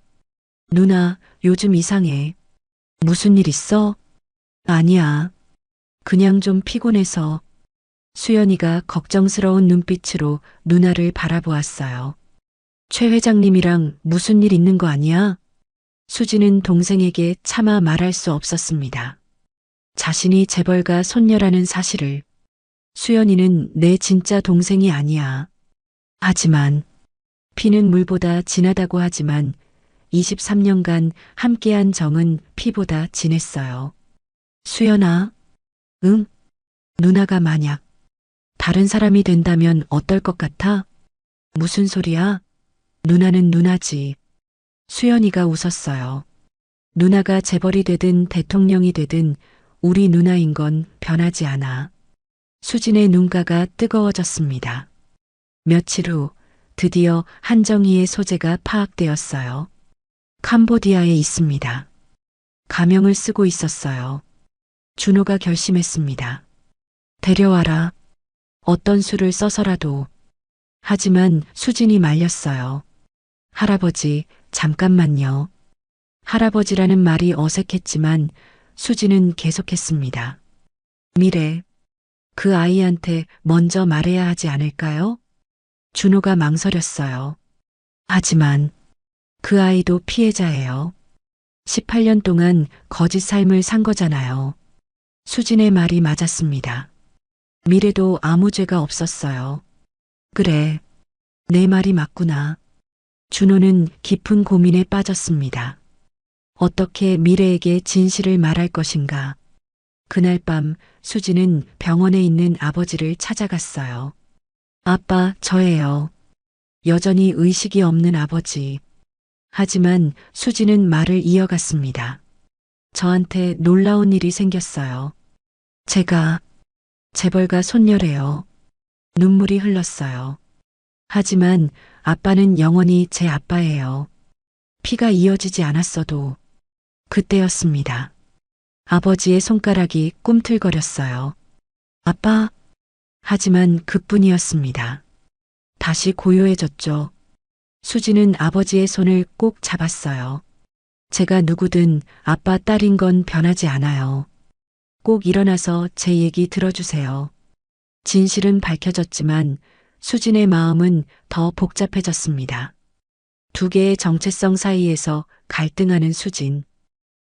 누나, 요즘 이상해. 무슨 일 있어? 아니야. 그냥 좀 피곤해서. 수연이가 걱정스러운 눈빛으로 누나를 바라보았어요. 최 회장님이랑 무슨 일 있는 거 아니야? 수지는 동생에게 차마 말할 수 없었습니다. 자신이 재벌가 손녀라는 사실을. 수연이는 내 진짜 동생이 아니야. 하지만 피는 물보다 진하다고 하지만 23년간 함께한 정은 피보다 진했어요. 수연아, 응? 누나가 만약 다른 사람이 된다면 어떨 것 같아? 무슨 소리야? 누나는 누나지. 수연이가 웃었어요. 누나가 재벌이 되든 대통령이 되든 우리 누나인 건 변하지 않아. 수진의 눈가가 뜨거워졌습니다. 며칠 후 드디어 한정희의 소재가 파악되었어요. 캄보디아에 있습니다. 가명을 쓰고 있었어요. 준호가 결심했습니다. 데려와라. 어떤 수를 써서라도. 하지만 수진이 말렸어요. 할아버지, 잠깐만요. 할아버지라는 말이 어색했지만 수진은 계속했습니다. 미래, 그 아이한테 먼저 말해야 하지 않을까요? 준호가 망설였어요. 하지만 그 아이도 피해자예요. 18년 동안 거짓 삶을 산 거잖아요. 수진의 말이 맞았습니다. 미래도 아무 죄가 없었어요. 그래, 내 말이 맞구나. 준호는 깊은 고민에 빠졌습니다. 어떻게 미래에게 진실을 말할 것인가. 그날 밤 수진은 병원에 있는 아버지를 찾아갔어요. 아빠, 저예요. 여전히 의식이 없는 아버지. 하지만 수진은 말을 이어갔습니다. 저한테 놀라운 일이 생겼어요. 제가 재벌가 손녀래요. 눈물이 흘렀어요. 하지만 아빠는 영원히 제 아빠예요. 피가 이어지지 않았어도 그때였습니다. 아버지의 손가락이 꿈틀거렸어요. 아빠. 하지만 그뿐이었습니다. 다시 고요해졌죠. 수지는 아버지의 손을 꼭 잡았어요. 제가 누구든 아빠 딸인 건 변하지 않아요. 꼭 일어나서 제 얘기 들어주세요. 진실은 밝혀졌지만 수진의 마음은 더 복잡해졌습니다. 두 개의 정체성 사이에서 갈등하는 수진.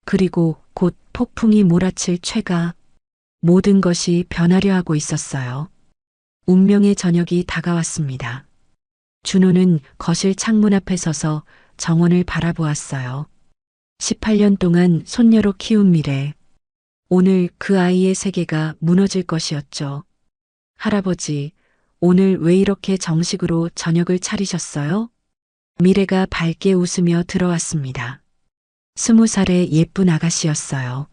그리고 곧 폭풍이 몰아칠 최가. 모든 것이 변하려 하고 있었어요. 운명의 저녁이 다가왔습니다. 준호는 거실 창문 앞에 서서 정원을 바라보았어요. 18년 동안 손녀로 키운 미래. 오늘 그 아이의 세계가 무너질 것이었죠. 할아버지, 오늘 왜 이렇게 정식으로 저녁을 차리셨어요? 미래가 밝게 웃으며 들어왔습니다. 20살의 예쁜 아가씨였어요.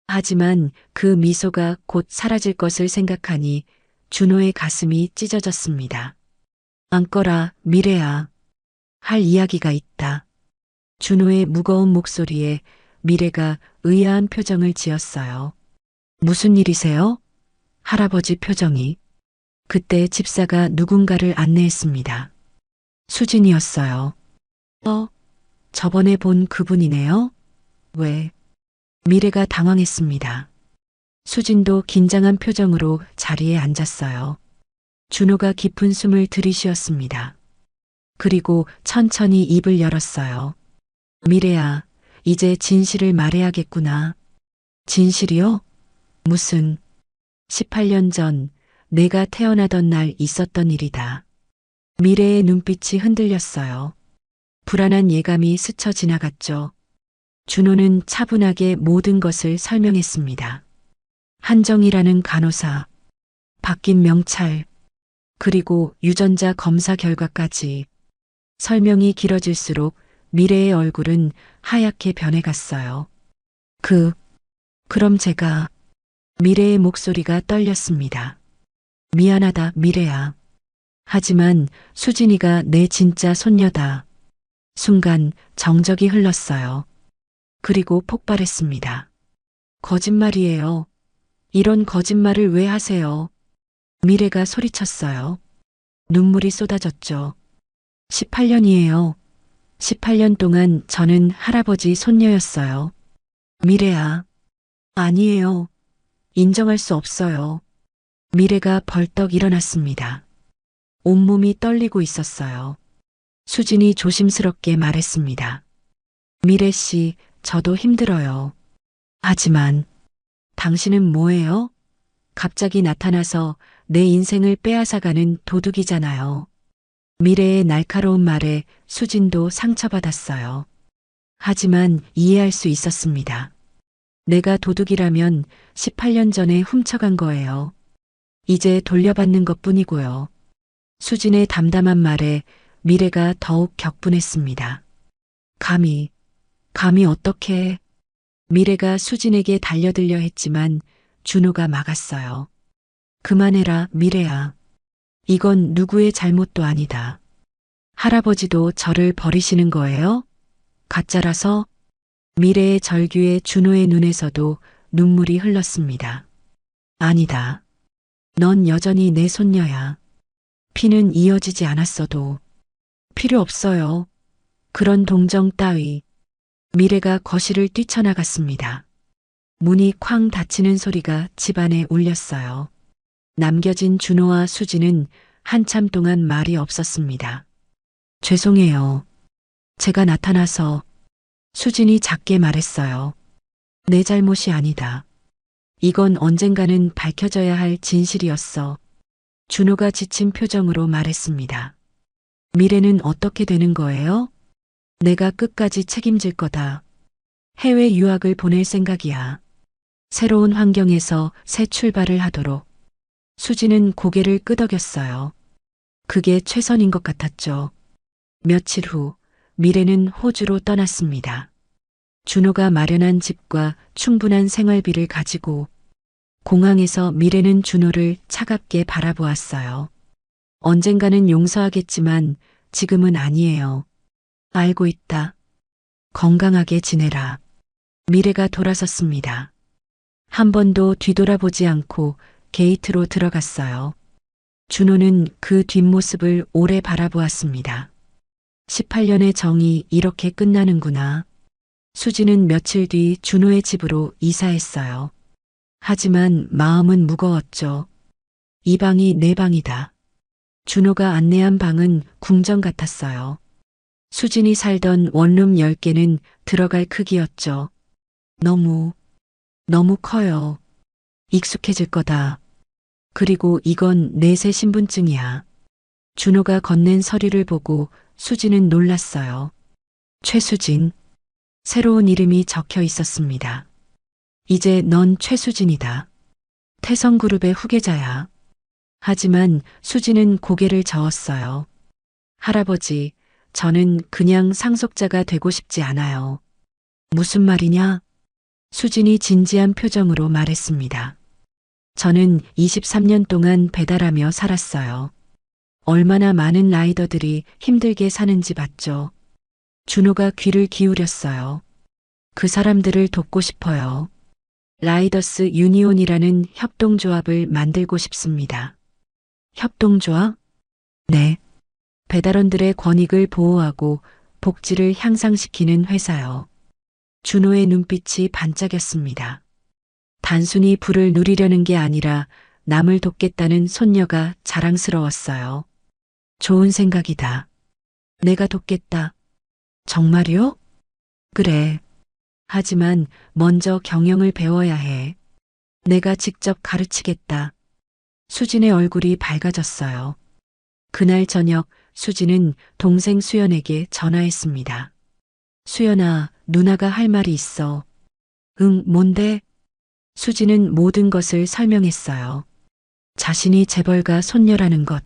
하지만 그 미소가 곧 사라질 것을 생각하니 준호의 가슴이 찢어졌습니다. 앉거라, 미래야. 할 이야기가 있다. 준호의 무거운 목소리에 미래가 의아한 표정을 지었어요. 무슨 일이세요? 할아버지 표정이. 그때 집사가 누군가를 안내했습니다. 수진이었어요. 저번에 본 그분이네요? 왜? 미래가 당황했습니다. 수진도 긴장한 표정으로 자리에 앉았어요. 준호가 깊은 숨을 들이쉬었습니다. 그리고 천천히 입을 열었어요. 미래야, 이제 진실을 말해야겠구나. 진실이요? 무슨? 18년 전 내가 태어나던 날 있었던 일이다. 미래의 눈빛이 흔들렸어요. 불안한 예감이 스쳐 지나갔죠. 준호는 차분하게 모든 것을 설명했습니다. 한정이라는 간호사, 바뀐 명찰, 그리고 유전자 검사 결과까지. 설명이 길어질수록 미래의 얼굴은 하얗게 변해갔어요. 그럼 제가. 미래의 목소리가 떨렸습니다. 미안하다, 미래야. 하지만 수진이가 내 진짜 손녀다. 순간 정적이 흘렀어요. 그리고 폭발했습니다. 거짓말이에요. 이런 거짓말을 왜 하세요? 미래가 소리쳤어요. 눈물이 쏟아졌죠. 18년이에요. 18년 동안 저는 할아버지 손녀였어요. 미래야. 아니에요. 인정할 수 없어요. 미래가 벌떡 일어났습니다. 온몸이 떨리고 있었어요. 수진이 조심스럽게 말했습니다. 미래 씨, 저도 힘들어요. 하지만 당신은 뭐예요? 갑자기 나타나서 내 인생을 빼앗아가는 도둑이잖아요. 미래의 날카로운 말에 수진도 상처받았어요. 하지만 이해할 수 있었습니다. 내가 도둑이라면 18년 전에 훔쳐간 거예요. 이제 돌려받는 것 뿐이고요. 수진의 담담한 말에 미래가 더욱 격분했습니다. 감히 어떻게? 미래가 수진에게 달려들려 했지만 준호가 막았어요. 그만해라, 미래야. 이건 누구의 잘못도 아니다. 할아버지도 저를 버리시는 거예요? 가짜라서? 미래의 절규에 준호의 눈에서도 눈물이 흘렀습니다. 아니다. 넌 여전히 내 손녀야. 피는 이어지지 않았어도 필요 없어요. 그런 동정 따위. 미래가 거실을 뛰쳐나갔습니다. 문이 쾅 닫히는 소리가 집안에 울렸어요. 남겨진 준호와 수지는 한참 동안 말이 없었습니다. 죄송해요. 제가 나타나서. 수진이 작게 말했어요. 내 잘못이 아니다. 이건 언젠가는 밝혀져야 할 진실이었어. 준호가 지친 표정으로 말했습니다. 미래는 어떻게 되는 거예요? 내가 끝까지 책임질 거다. 해외 유학을 보낼 생각이야. 새로운 환경에서 새 출발을 하도록. 수지는 고개를 끄덕였어요. 그게 최선인 것 같았죠. 며칠 후 미래는 호주로 떠났습니다. 준호가 마련한 집과 충분한 생활비를 가지고 공항에서 미래는 준호를 차갑게 바라보았어요. 언젠가는 용서하겠지만 지금은 아니에요. 알고 있다. 건강하게 지내라. 미래가 돌아섰습니다. 한 번도 뒤돌아보지 않고 게이트로 들어갔어요. 준호는 그 뒷모습을 오래 바라보았습니다. 18년의 정이 이렇게 끝나는구나. 수지는 며칠 뒤 준호의 집으로 이사했어요. 하지만 마음은 무거웠죠. 이 방이 내 방이다. 준호가 안내한 방은 궁전 같았어요. 수진이 살던 원룸 10개는 들어갈 크기였죠. 너무 커요. 익숙해질 거다. 그리고 이건 내 새 신분증이야. 준호가 건넨 서류를 보고 수진은 놀랐어요. 최수진. 새로운 이름이 적혀 있었습니다. 이제 넌 최수진이다. 태성그룹의 후계자야. 하지만 수진은 고개를 저었어요. 할아버지, 저는 그냥 상속자가 되고 싶지 않아요. 무슨 말이냐? 수진이 진지한 표정으로 말했습니다. 저는 23년 동안 배달하며 살았어요. 얼마나 많은 라이더들이 힘들게 사는지 봤죠. 준호가 귀를 기울였어요. 그 사람들을 돕고 싶어요. 라이더스 유니온이라는 협동조합을 만들고 싶습니다. 협동조합? 네. 배달원들의 권익을 보호하고 복지를 향상시키는 회사요. 준호의 눈빛이 반짝였습니다. 단순히 부를 누리려는 게 아니라 남을 돕겠다는 손녀가 자랑스러웠어요. 좋은 생각이다. 내가 돕겠다. 정말요? 그래. 하지만 먼저 경영을 배워야 해. 내가 직접 가르치겠다. 수진의 얼굴이 밝아졌어요. 그날 저녁 수진은 동생 수연에게 전화했습니다. 수연아, 누나가 할 말이 있어. 응, 뭔데? 수진은 모든 것을 설명했어요. 자신이 재벌가 손녀라는 것,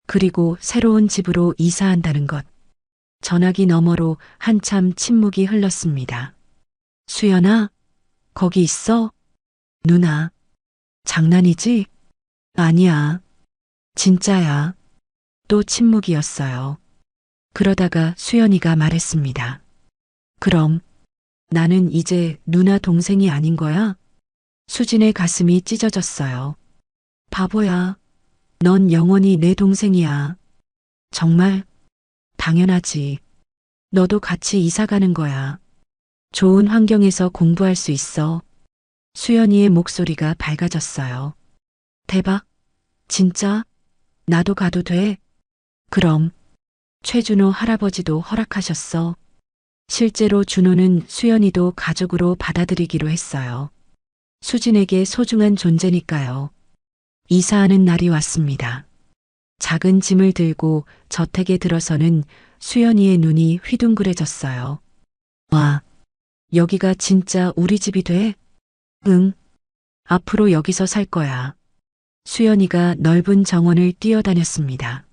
그리고 새로운 집으로 이사한다는 것. 전화기 너머로 한참 침묵이 흘렀습니다. 수연아, 거기 있어? 누나, 장난이지? 아니야. 진짜야. 또 침묵이었어요. 그러다가 수연이가 말했습니다. 그럼 나는 이제 누나 동생이 아닌 거야? 수진의 가슴이 찢어졌어요. 바보야. 넌 영원히 내 동생이야. 정말? 당연하지. 너도 같이 이사 가는 거야. 좋은 환경에서 공부할 수 있어. 수연이의 목소리가 밝아졌어요. 대박. 진짜? 나도 가도 돼? 그럼. 최준호 할아버지도 허락하셨어. 실제로 준호는 수연이도 가족으로 받아들이기로 했어요. 수진에게 소중한 존재니까요. 이사하는 날이 왔습니다. 작은 짐을 들고 저택에 들어서는 수연이의 눈이 휘둥그레졌어요. 와, 여기가 진짜 우리 집이 돼? 응. 앞으로 여기서 살 거야. 수연이가 넓은 정원을 뛰어다녔습니다.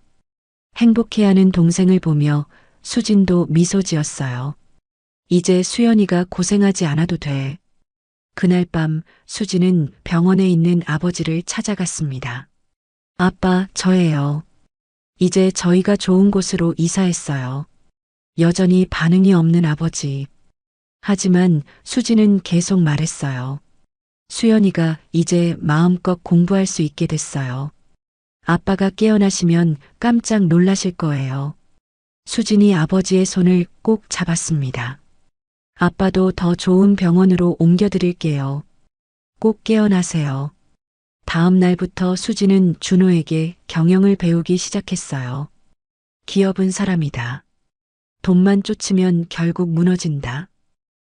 행복해하는 동생을 보며 수진도 미소 지었어요. 이제 수연이가 고생하지 않아도 돼. 그날 밤 수진은 병원에 있는 아버지를 찾아갔습니다. 아빠, 저예요. 이제 저희가 좋은 곳으로 이사했어요. 여전히 반응이 없는 아버지. 하지만 수진은 계속 말했어요. 수연이가 이제 마음껏 공부할 수 있게 됐어요. 아빠가 깨어나시면 깜짝 놀라실 거예요. 수진이 아버지의 손을 꼭 잡았습니다. 아빠도 더 좋은 병원으로 옮겨드릴게요. 꼭 깨어나세요. 다음 날부터 수진은 준호에게 경영을 배우기 시작했어요. 기업은 사람이다. 돈만 쫓으면 결국 무너진다.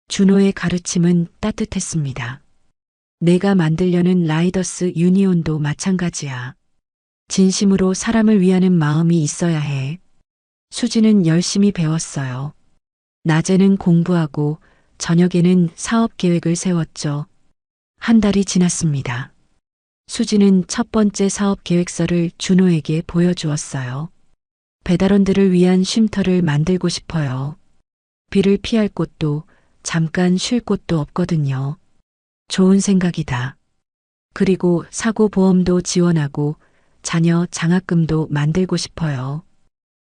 준호의 가르침은 따뜻했습니다. 내가 만들려는 라이더스 유니온도 마찬가지야. 진심으로 사람을 위하는 마음이 있어야 해. 수진은 열심히 배웠어요. 낮에는 공부하고 저녁에는 사업 계획을 세웠죠. 한 달이 지났습니다. 수진은 첫 번째 사업 계획서를 준호에게 보여주었어요. 배달원들을 위한 쉼터를 만들고 싶어요. 비를 피할 곳도 잠깐 쉴 곳도 없거든요. 좋은 생각이다. 그리고 사고 보험도 지원하고 자녀 장학금도 만들고 싶어요.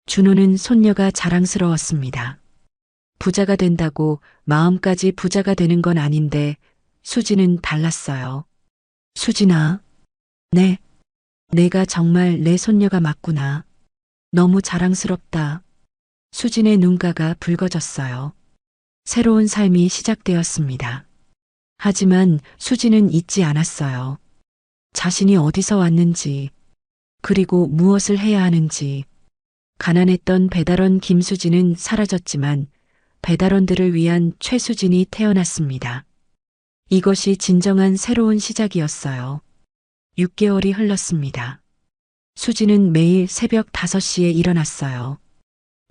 준호는 손녀가 자랑스러웠습니다. 부자가 된다고 마음까지 부자가 되는 건 아닌데 수진은 달랐어요. 수진아. 네. 내가 정말 내 손녀가 맞구나. 너무 자랑스럽다. 수진의 눈가가 붉어졌어요. 새로운 삶이 시작되었습니다. 하지만 수진은 잊지 않았어요. 자신이 어디서 왔는지, 그리고 무엇을 해야 하는지. 가난했던 배달원 김수진은 사라졌지만 배달원들을 위한 최수진이 태어났습니다. 이것이 진정한 새로운 시작이었어요. 6개월이 흘렀습니다. 수진은 매일 새벽 5시에 일어났어요.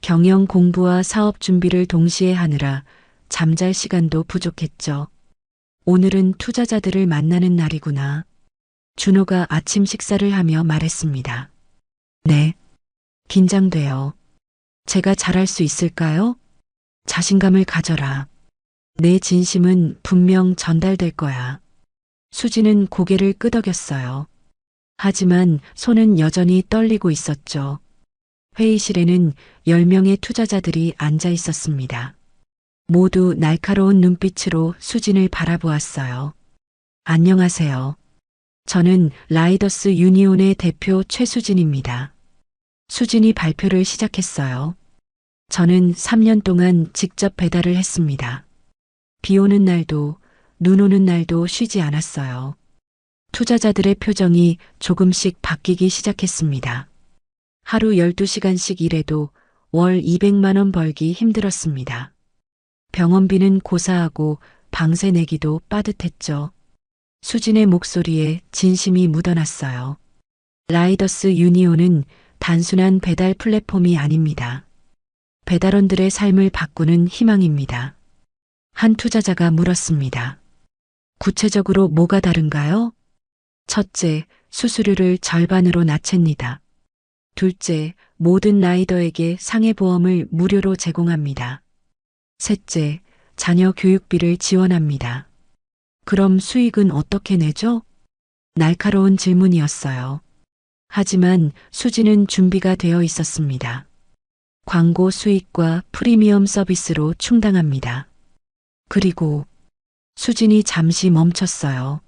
경영 공부와 사업 준비를 동시에 하느라 잠잘 시간도 부족했죠. 오늘은 투자자들을 만나는 날이구나. 준호가 아침 식사를 하며 말했습니다. 네. 긴장돼요. 제가 잘할 수 있을까요? 자신감을 가져라. 내 진심은 분명 전달될 거야. 수진은 고개를 끄덕였어요. 하지만 손은 여전히 떨리고 있었죠. 회의실에는 10명의 투자자들이 앉아 있었습니다. 모두 날카로운 눈빛으로 수진을 바라보았어요. 안녕하세요. 저는 라이더스 유니온의 대표 최수진입니다. 수진이 발표를 시작했어요. 저는 3년 동안 직접 배달을 했습니다. 비 오는 날도 눈 오는 날도 쉬지 않았어요. 투자자들의 표정이 조금씩 바뀌기 시작했습니다. 하루 12시간씩 일해도 월 200만 원 벌기 힘들었습니다. 병원비는 고사하고 방세 내기도 빠듯했죠. 수진의 목소리에 진심이 묻어났어요. 라이더스 유니온은 단순한 배달 플랫폼이 아닙니다. 배달원들의 삶을 바꾸는 희망입니다. 한 투자자가 물었습니다. 구체적으로 뭐가 다른가요? 첫째, 수수료를 절반으로 낮춥니다. 둘째, 모든 라이더에게 상해보험을 무료로 제공합니다. 셋째, 자녀 교육비를 지원합니다. 그럼 수익은 어떻게 내죠? 날카로운 질문이었어요. 하지만 수진은 준비가 되어 있었습니다. 광고 수익과 프리미엄 서비스로 충당합니다. 그리고 수진이 잠시 멈췄어요.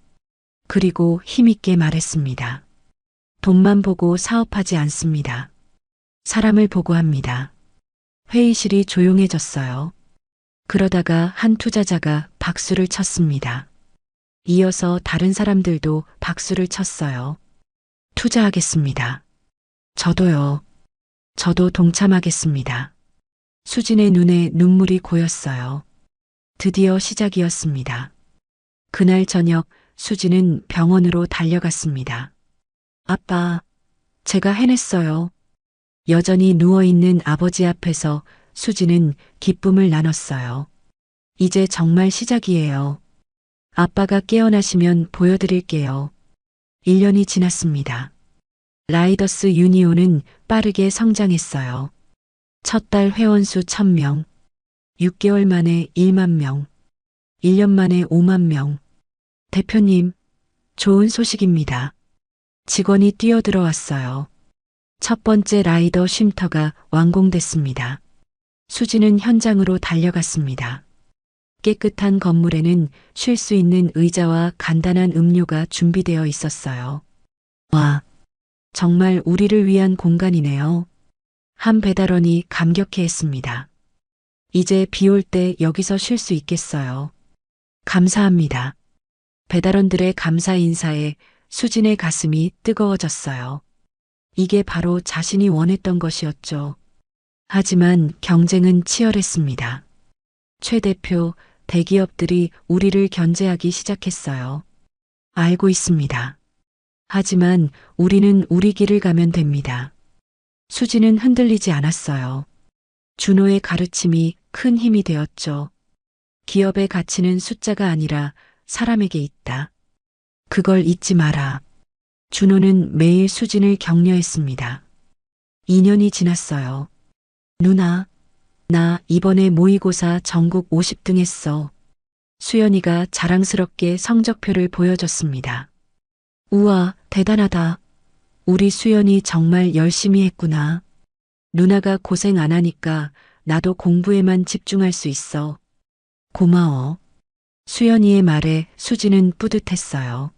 그리고 힘있게 말했습니다. 돈만 보고 사업하지 않습니다. 사람을 보고 합니다. 회의실이 조용해졌어요. 그러다가 한 투자자가 박수를 쳤습니다. 이어서 다른 사람들도 박수를 쳤어요. 투자하겠습니다. 저도요. 저도 동참하겠습니다. 수진의 눈에 눈물이 고였어요. 드디어 시작이었습니다. 그날 저녁 수진은 병원으로 달려갔습니다. 아빠, 제가 해냈어요. 여전히 누워있는 아버지 앞에서 수진은 기쁨을 나눴어요. 이제 정말 시작이에요. 아빠가 깨어나시면 보여드릴게요. 1년이 지났습니다. 라이더스 유니온은 빠르게 성장했어요. 첫 달 회원수 1000명, 6개월 만에 1만 명, 1년 만에 5만 명. 대표님, 좋은 소식입니다. 직원이 뛰어들어왔어요. 첫 번째 라이더 쉼터가 완공됐습니다. 수진은 현장으로 달려갔습니다. 깨끗한 건물에는 쉴 수 있는 의자와 간단한 음료가 준비되어 있었어요. 와, 정말 우리를 위한 공간이네요. 한 배달원이 감격해 했습니다. 이제 비 올 때 여기서 쉴 수 있겠어요. 감사합니다. 배달원들의 감사 인사에 수진의 가슴이 뜨거워졌어요. 이게 바로 자신이 원했던 것이었죠. 하지만 경쟁은 치열했습니다. 최 대표, 대기업들이 우리를 견제하기 시작했어요. 알고 있습니다. 하지만 우리는 우리 길을 가면 됩니다. 수지는 흔들리지 않았어요. 준호의 가르침이 큰 힘이 되었죠. 기업의 가치는 숫자가 아니라 사람에게 있다. 그걸 잊지 마라. 준호는 매일 수진을 격려했습니다. 2년이 지났어요. 누나, 나 이번에 모의고사 전국 50등 했어. 수연이가 자랑스럽게 성적표를 보여줬습니다. 우와, 대단하다. 우리 수연이 정말 열심히 했구나. 누나가 고생 안 하니까 나도 공부에만 집중할 수 있어. 고마워. 수연이의 말에 수지는 뿌듯했어요.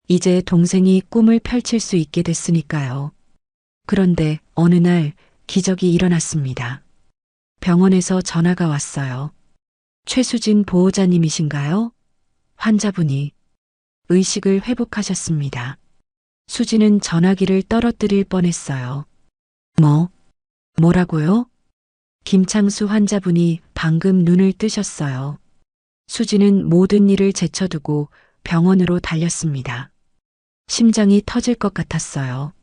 이제 동생이 꿈을 펼칠 수 있게 됐으니까요. 그런데 어느 날 기적이 일어났습니다. 병원에서 전화가 왔어요. 최수진 보호자님이신가요? 환자분이 의식을 회복하셨습니다. 수지는 전화기를 떨어뜨릴 뻔했어요. 뭐라고요? 김창수 환자분이 방금 눈을 뜨셨어요. 수지는 모든 일을 제쳐두고 병원으로 달렸습니다. 심장이 터질 것 같았어요.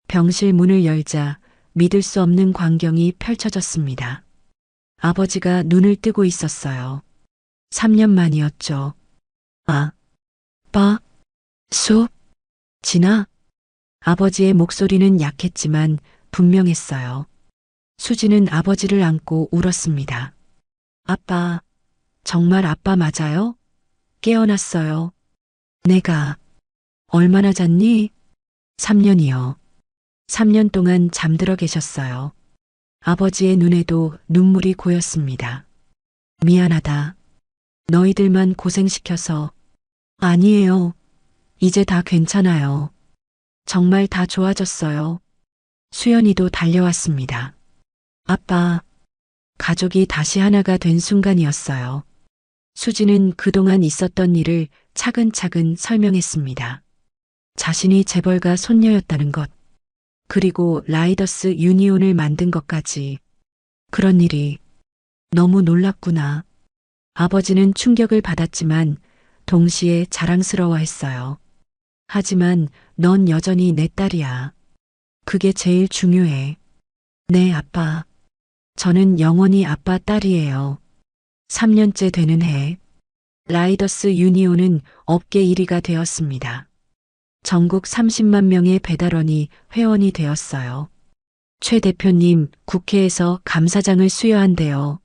병실 문을 열자 믿을 수 없는 광경이 펼쳐졌습니다. 아버지가 눈을 뜨고 있었어요. 3년 만이었죠. 진아? 아버지의 목소리는 약했지만 분명했어요. 수지는 아버지를 안고 울었습니다. 아빠, 정말 아빠 맞아요? 깨어났어요. 내가 얼마나 잤니? 3년이요. 3년 동안 잠들어 계셨어요. 아버지의 눈에도 눈물이 고였습니다. 미안하다. 너희들만 고생시켜서. 아니에요. 이제 다 괜찮아요. 정말 다 좋아졌어요. 수연이도 달려왔습니다. 아빠, 가족이 다시 하나가 된 순간이었어요. 수지는 그동안 있었던 일을 차근차근 설명했습니다. 자신이 재벌가 손녀였다는 것, 그리고 라이더스 유니온을 만든 것까지. 그런 일이 너무 놀랍구나. 아버지는 충격을 받았지만 동시에 자랑스러워했어요. 하지만 넌 여전히 내 딸이야. 그게 제일 중요해. 네, 아빠. 저는 영원히 아빠 딸이에요. 3년째 되는 해, 라이더스 유니온은 업계 1위가 되었습니다. 전국 30만 명의 배달원이 회원이 되었어요. 최 대표님, 국회에서 감사장을 수여한대요.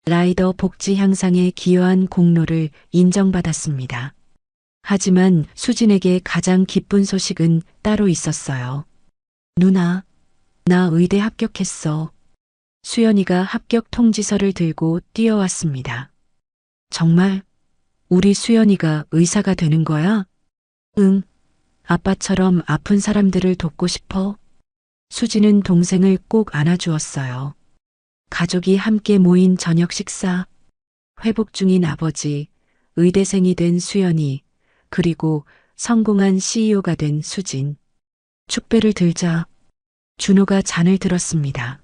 라이더 복지 향상에 기여한 공로를 인정받았습니다. 하지만 수진에게 가장 기쁜 소식은 따로 있었어요. 누나, 나 의대 합격했어. 수연이가 합격 통지서를 들고 뛰어왔습니다. 정말? 우리 수연이가 의사가 되는 거야? 응. 아빠처럼 아픈 사람들을 돕고 싶어. 수지는 동생을 꼭 안아주었어요. 가족이 함께 모인 저녁 식사. 회복 중인 아버지, 의대생이 된 수연이, 그리고 성공한 CEO가 된 수진. 축배를 들자 준호가 잔을 들었습니다.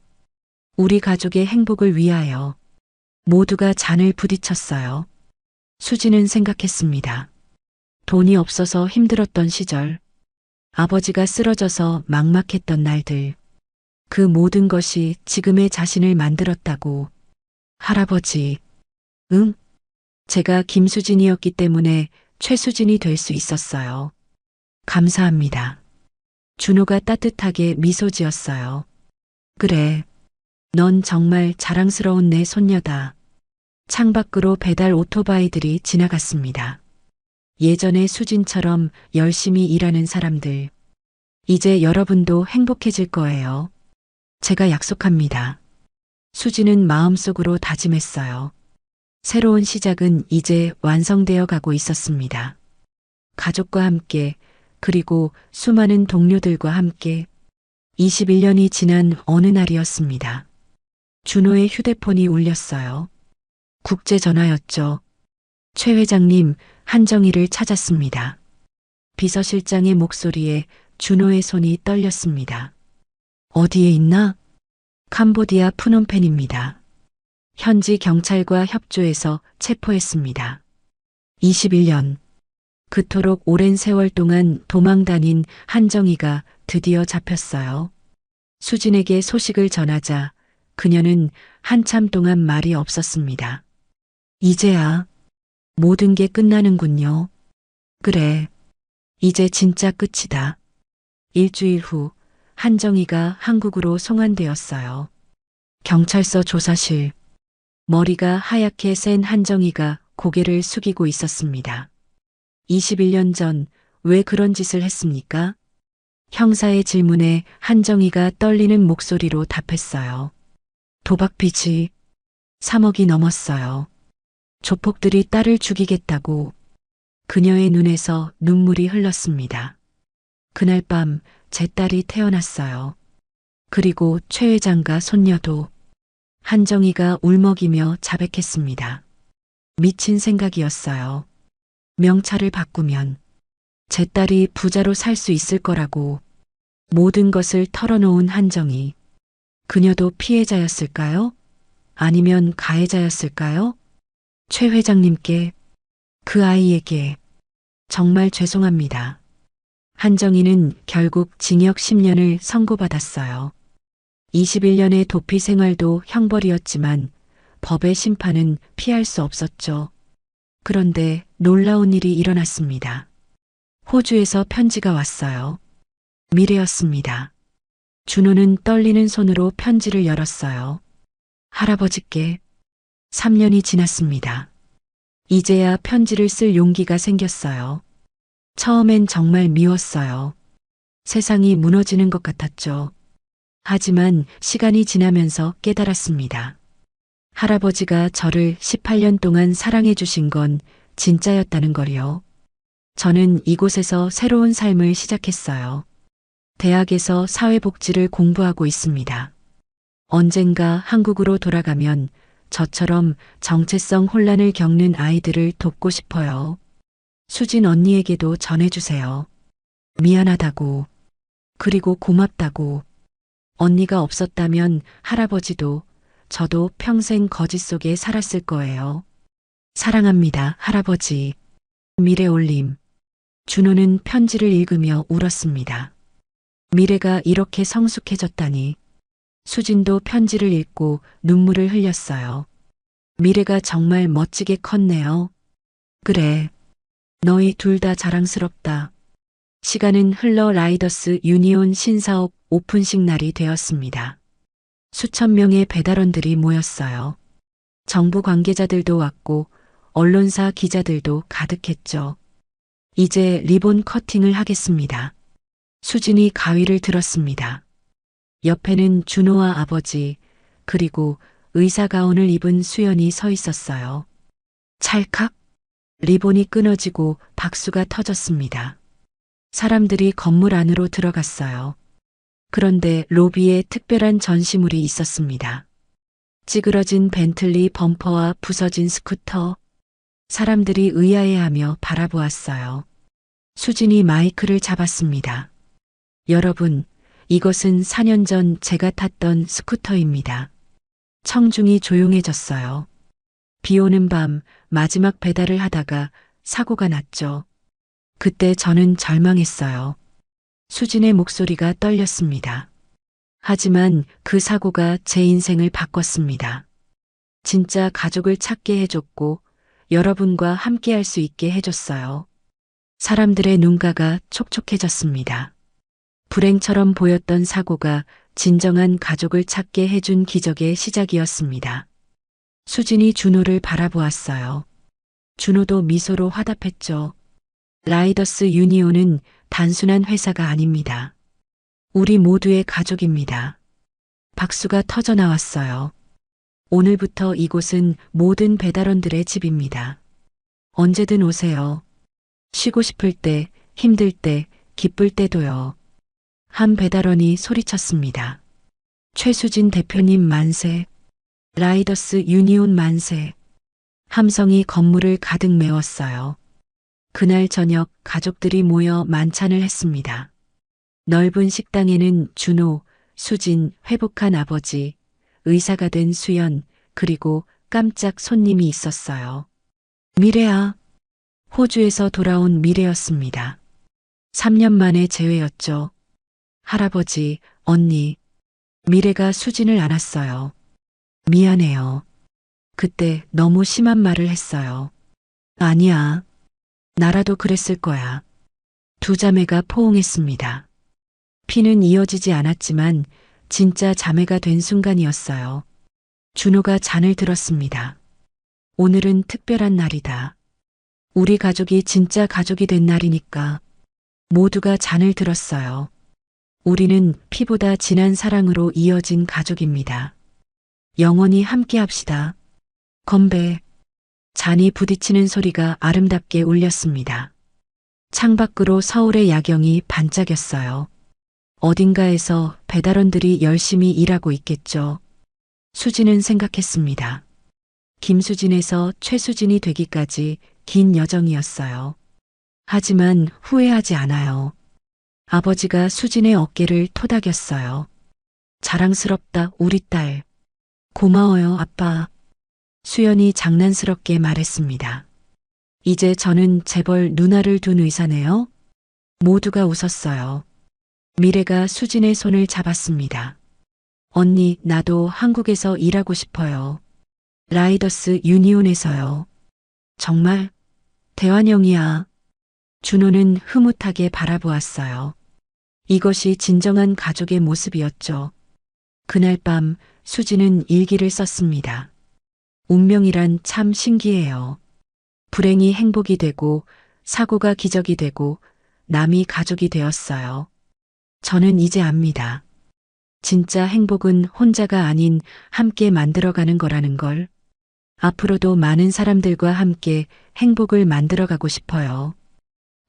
우리 가족의 행복을 위하여 모두가 잔을 부딪혔어요. 수지는 생각했습니다. 돈이 없어서 힘들었던 시절, 아버지가 쓰러져서 막막했던 날들, 그 모든 것이 지금의 자신을 만들었다고. 할아버지, 응? 제가 김수진이었기 때문에 최수진이 될 수 있었어요. 감사합니다. 준호가 따뜻하게 미소 지었어요. 그래, 넌 정말 자랑스러운 내 손녀다. 창밖으로 배달 오토바이들이 지나갔습니다. 예전의 수진처럼 열심히 일하는 사람들. 이제 여러분도 행복해질 거예요. 제가 약속합니다. 수진은 마음속으로 다짐했어요. 새로운 시작은 이제 완성되어 가고 있었습니다. 가족과 함께, 그리고 수많은 동료들과 함께 21년이 지난 어느 날이었습니다. 준호의 휴대폰이 울렸어요. 국제전화였죠. 최 회장님, 한정희를 찾았습니다. 비서실장의 목소리에 준호의 손이 떨렸습니다. 어디에 있나? 캄보디아 프놈펜입니다. 현지 경찰과 협조해서 체포했습니다. 21년. 그토록 오랜 세월 동안 도망 다닌 한정희가 드디어 잡혔어요. 수진에게 소식을 전하자 그녀는 한참 동안 말이 없었습니다. 이제야 모든 게 끝나는군요. 그래, 이제 진짜 끝이다. 일주일 후 한정희가 한국으로 송환되었어요. 경찰서 조사실. 머리가 하얗게 센 한정희가 고개를 숙이고 있었습니다. 21년 전 왜 그런 짓을 했습니까? 형사의 질문에 한정희가 떨리는 목소리로 답했어요. 도박빚이 3억이 넘었어요. 조폭들이 딸을 죽이겠다고. 그녀의 눈에서 눈물이 흘렀습니다. 그날 밤 제 딸이 태어났어요. 그리고 최 회장과 손녀도. 한정희가 울먹이며 자백했습니다. 미친 생각이었어요. 명찰을 바꾸면 제 딸이 부자로 살 수 있을 거라고. 모든 것을 털어놓은 한정희. 그녀도 피해자였을까요? 아니면 가해자였을까요? 최 회장님께, 그 아이에게 정말 죄송합니다. 한정희는 결국 징역 10년을 선고받았어요. 21년의 도피 생활도 형벌이었지만 법의 심판은 피할 수 없었죠. 그런데 놀라운 일이 일어났습니다. 호주에서 편지가 왔어요. 미래였습니다. 준호는 떨리는 손으로 편지를 열었어요. 할아버지께. 3년이 지났습니다. 이제야 편지를 쓸 용기가 생겼어요. 처음엔 정말 미웠어요. 세상이 무너지는 것 같았죠. 하지만 시간이 지나면서 깨달았습니다. 할아버지가 저를 18년 동안 사랑해 주신 건 진짜였다는 걸요. 저는 이곳에서 새로운 삶을 시작했어요. 대학에서 사회복지를 공부하고 있습니다. 언젠가 한국으로 돌아가면 저처럼 정체성 혼란을 겪는 아이들을 돕고 싶어요. 수진 언니에게도 전해주세요. 미안하다고. 그리고 고맙다고. 언니가 없었다면 할아버지도 저도 평생 거짓 속에 살았을 거예요. 사랑합니다, 할아버지. 미래올림. 준호는 편지를 읽으며 울었습니다. 미래가 이렇게 성숙해졌다니. 수진도 편지를 읽고 눈물을 흘렸어요. 미래가 정말 멋지게 컸네요. 그래. 너희 둘 다 자랑스럽다. 시간은 흘러 라이더스 유니온 신사옥 오픈식 날이 되었습니다. 수천 명의 배달원들이 모였어요. 정부 관계자들도 왔고 언론사 기자들도 가득했죠. 이제 리본 커팅을 하겠습니다. 수진이 가위를 들었습니다. 옆에는 준호와 아버지, 그리고 의사 가운을 입은 수연이 서 있었어요. 찰칵! 리본이 끊어지고 박수가 터졌습니다. 사람들이 건물 안으로 들어갔어요. 그런데 로비에 특별한 전시물이 있었습니다. 찌그러진 벤틀리 범퍼와 부서진 스쿠터. 사람들이 의아해하며 바라보았어요. 수진이 마이크를 잡았습니다. 여러분, 이것은 4년 전 제가 탔던 스쿠터입니다. 청중이 조용해졌어요. 비 오는 밤 마지막 배달을 하다가 사고가 났죠. 그때 저는 절망했어요. 수진의 목소리가 떨렸습니다. 하지만 그 사고가 제 인생을 바꿨습니다. 진짜 가족을 찾게 해줬고 여러분과 함께 할 수 있게 해줬어요. 사람들의 눈가가 촉촉해졌습니다. 불행처럼 보였던 사고가 진정한 가족을 찾게 해준 기적의 시작이었습니다. 수진이 준호를 바라보았어요. 준호도 미소로 화답했죠. 라이더스 유니온은 단순한 회사가 아닙니다. 우리 모두의 가족입니다. 박수가 터져 나왔어요. 오늘부터 이곳은 모든 배달원들의 집입니다. 언제든 오세요. 쉬고 싶을 때, 힘들 때, 기쁠 때도요. 한 배달원이 소리쳤습니다. 최수진 대표님 만세. 라이더스 유니온 만세. 함성이 건물을 가득 메웠어요. 그날 저녁 가족들이 모여 만찬을 했습니다. 넓은 식당에는 준호, 수진, 회복한 아버지, 의사가 된 수연, 그리고 깜짝 손님이 있었어요. 미래야. 호주에서 돌아온 미래였습니다. 3년 만에 재회였죠. 할아버지, 언니. 미래가 수진을 안았어요. 미안해요. 그때 너무 심한 말을 했어요. 아니야. 나라도 그랬을 거야. 두 자매가 포옹했습니다. 피는 이어지지 않았지만 진짜 자매가 된 순간이었어요. 준호가 잔을 들었습니다. 오늘은 특별한 날이다. 우리 가족이 진짜 가족이 된 날이니까. 모두가 잔을 들었어요. 우리는 피보다 진한 사랑으로 이어진 가족입니다. 영원히 함께 합시다. 건배. 잔이 부딪히는 소리가 아름답게 울렸습니다. 창밖으로 서울의 야경이 반짝였어요. 어딘가에서 배달원들이 열심히 일하고 있겠죠. 수진은 생각했습니다. 김수진에서 최수진이 되기까지 긴 여정이었어요. 하지만 후회하지 않아요. 아버지가 수진의 어깨를 토닥였어요. 자랑스럽다, 우리 딸. 고마워요, 아빠. 수연이 장난스럽게 말했습니다. 이제 저는 재벌 누나를 둔 의사네요. 모두가 웃었어요. 미래가 수진의 손을 잡았습니다. 언니, 나도 한국에서 일하고 싶어요. 라이더스 유니온에서요. 정말? 대환영이야. 준호는 흐뭇하게 바라보았어요. 이것이 진정한 가족의 모습이었죠. 그날 밤 수진은 일기를 썼습니다. 운명이란 참 신기해요. 불행이 행복이 되고 사고가 기적이 되고 남이 가족이 되었어요. 저는 이제 압니다. 진짜 행복은 혼자가 아닌 함께 만들어가는 거라는 걸. 앞으로도 많은 사람들과 함께 행복을 만들어가고 싶어요.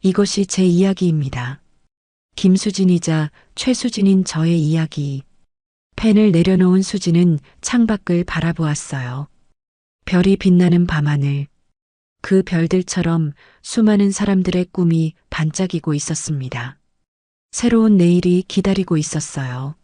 이것이 제 이야기입니다. 김수진이자 최수진인 저의 이야기. 펜을 내려놓은 수진은 창밖을 바라보았어요. 별이 빛나는 밤하늘. 그 별들처럼 수많은 사람들의 꿈이 반짝이고 있었습니다. 새로운 내일이 기다리고 있었어요.